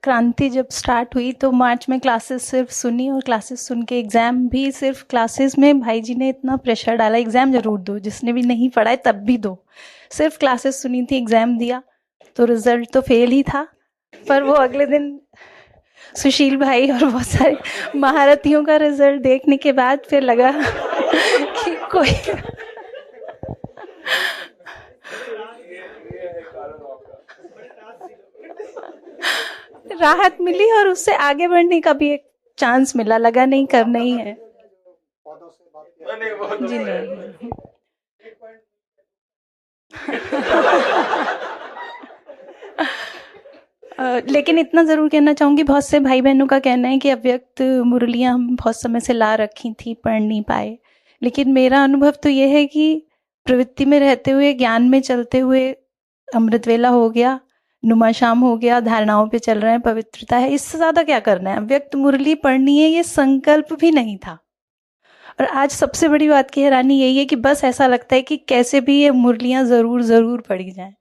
क्रांति जब स्टार्ट हुई तो मार्च में क्लासेस सिर्फ सुनी, और क्लासेस सुन के एग्ज़ाम भी सिर्फ क्लासेस में भाई जी ने इतना प्रेशर डाला, एग्ज़ाम ज़रूर दो, जिसने भी नहीं पढ़ा है तब भी दो। सिर्फ क्लासेस सुनी थी, एग्ज़ाम दिया तो रिज़ल्ट तो फेल ही था। पर वो अगले दिन सुशील भाई और बहुत सारे महारथियों का रिज़ल्ट देखने के बाद फिर लगा कि कोई राहत मिली और उससे आगे बढ़ने का भी एक चांस मिला। लगा नहीं, करना ही है जी। नहीं लेकिन इतना ज़रूर कहना चाहूँगी, बहुत से भाई बहनों का कहना है कि अव्यक्त मुरलियाँ हम बहुत समय से ला रखी थी, पढ़ नहीं पाए। लेकिन मेरा अनुभव तो ये है कि प्रवृत्ति में रहते हुए, ज्ञान में चलते हुए, अमृत वेला हो गया, नुमा शाम हो गया, धारणाओं पे चल रहे हैं, पवित्रता है, इससे ज़्यादा क्या करना है। अव्यक्त मुरली पढ़नी है, ये संकल्प भी नहीं था। और आज सबसे बड़ी बात की हैरानी यही है कि बस ऐसा लगता है कि कैसे भी ये मुरलियाँ ज़रूर पढ़ी जाएं।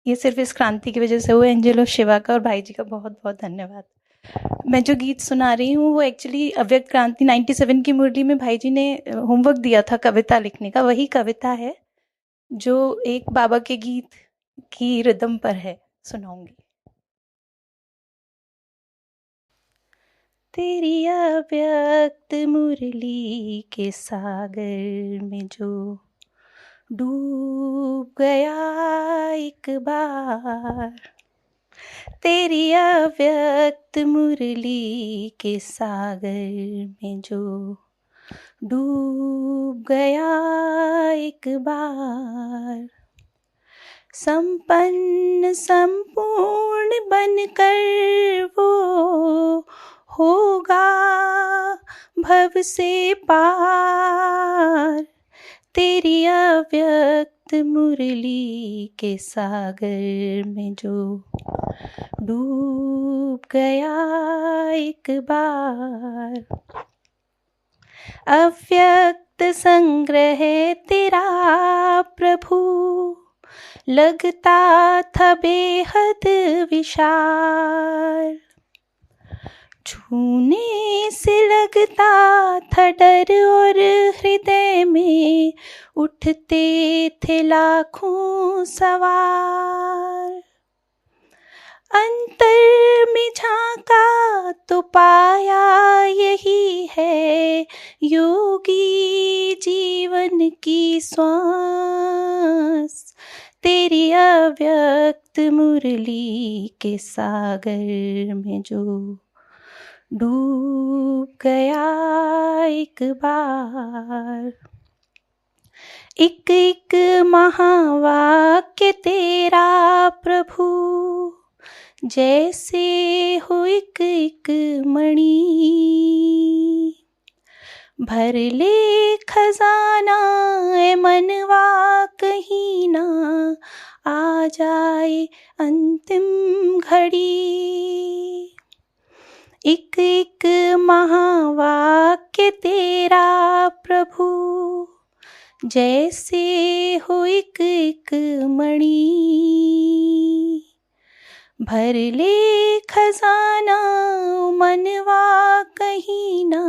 ये सिर्फ इस क्रांति की वजह से हुआ। एंजेलो शिवा का और भाई जी का बहुत बहुत धन्यवाद। मैं जो गीत सुना रही हूँ वो एक्चुअली अव्यक्त क्रांति 97 की मुरली में भाई जी ने होमवर्क दिया था कविता लिखने का, वही कविता है जो एक बाबा के गीत की रिदम पर है, सुनाऊंगी। तेरी अव्यक्त मुरली के सागर में जो डूब गया एक बार, तेरी अव्यक्त मुरली के सागर में जो डूब गया एक बार, संपन्न संपूर्ण बनकर वो होगा भव से पार, तेरी अव्यक्त मुरली के सागर में जो डूब गया एक बार। अव्यक्त संग्रह तेरा प्रभु लगता था बेहद विशाल, छूने से लगता था डर और हृदय में उठते थे लाखों सवाल। अंतर में झांका तो पाया यही है योगी जीवन की श्वास, तेरी अव्यक्त मुरली के सागर में जो डूब गया एक बार। एक एक महावाक्य तेरा प्रभु जैसे हो एक एक मणि, भर ले खजाना ए मनवा कहीं ना आ जाए अंतिम घड़ी। एक एक महावाक्य तेरा प्रभु जैसे हो एक एक मणि, भर ले खजाना मनवा कहीं ना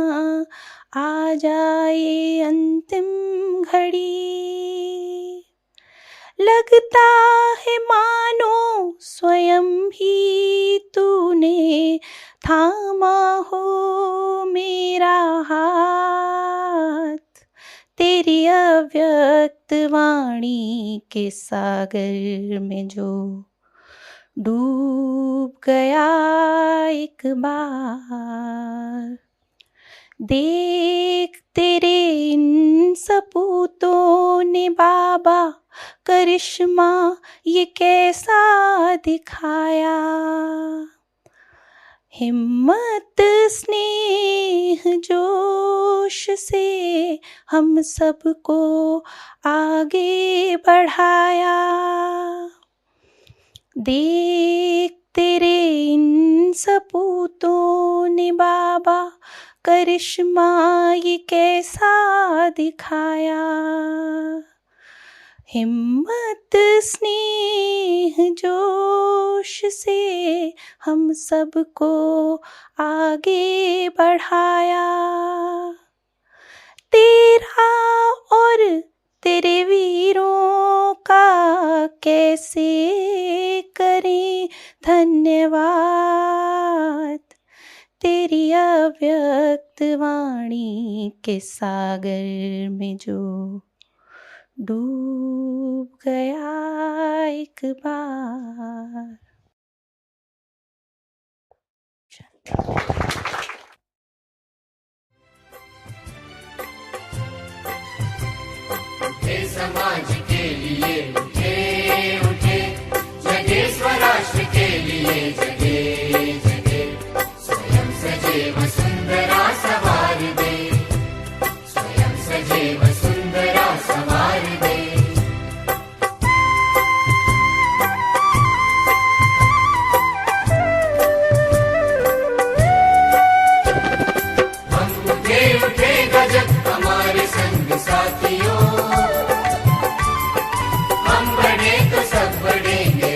आ जाए अंतिम घड़ी। लगता है मानो स्वयं ही तूने थामा हो मेरा हाथ, तेरी अव्यक्त वाणी के सागर में जो डूब गया एक बार। देख तेरे इन सपूतों ने बाबा करिश्मा ये कैसा दिखाया, हिम्मत स्नेह जोश से हम सबको आगे बढ़ाया। देख तेरे इन सपूतों ने बाबा करिश्मा ये कैसा दिखाया, हिम्मत स्नेह जोश से हम सबको आगे बढ़ाया। तेरा और तेरे वीरों का कैसे करें धन्यवाद, तेरी अव्यक्त वाणी के सागर में जो डूब गया एक बार। उठे समाज के लिए उठे उठे, जगे स्वराष्ट्र के लिए जगे जगे, स्वयं सजे वसुंधरा सवार दे, स्वयं सजे वसुंधरा सवार दे। हम उठे उठे गजब हमारे संग साथियों, हम बढ़े तो सब बढ़ेंगे।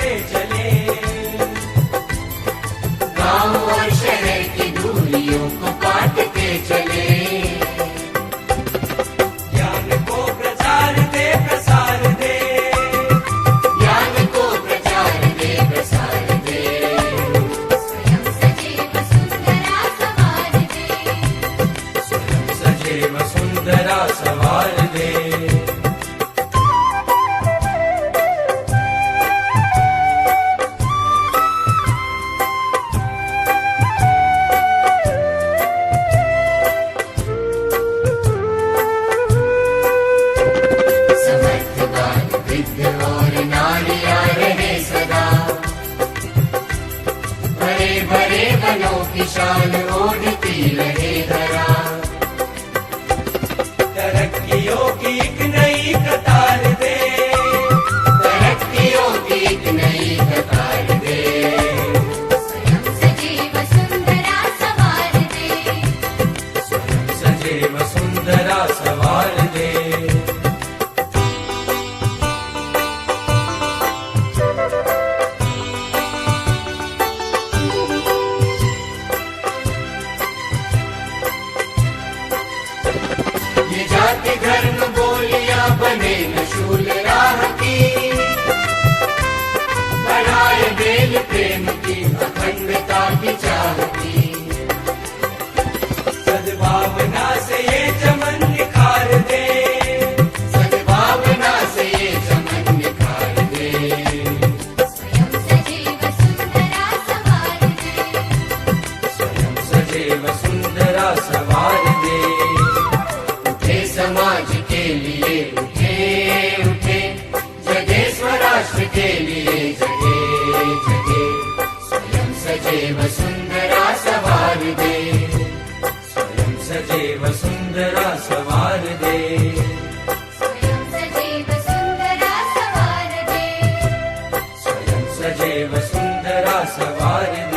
सवारते चले, गांव और शहर की दूरियों को काटते चले, ज्ञान को प्रचार दे प्रसार दे, ज्ञान को प्रचार दे प्रसार दे, स्वयं सजीव सुंदरा सवार दे, स्वयं सजीव सुंदरा सवार दे। समर्थवान वृद्ध और नारियां रहे सदा, भरे भरे वनों की शान ओढ़ती रहे धरा, तरक्कियों की एक नई कतार दे, तरक्कियों की एक नई कतार दे, स्वयं सजीव सुंदरा सवार दे, स्वयं सजीव सुंदरा सवार दे। ये जाति धर्म बोलियां बने न शूल राह की, बढ़ाए बेल प्रेम की अखंडता की चाह की, सद्भावना से ये चमन निखार दे, सद्भावना से ये चमन निखार दे, स्वयं सजीव सुंदरा सवार दे, स्वयं सजीव सुंदरा सवार दे। उठे समाज के लिए उठे उठे, जगे स्वराष्ट्र के लिए जगे जगे, स्वयं सजीव सुंदरा सवार दे, स्वयं सजीव सुंदरा सवार दे, स्वयं सजीव सुंदरा सवार दे, स्वयं सजीव सुंदरा सवार दे।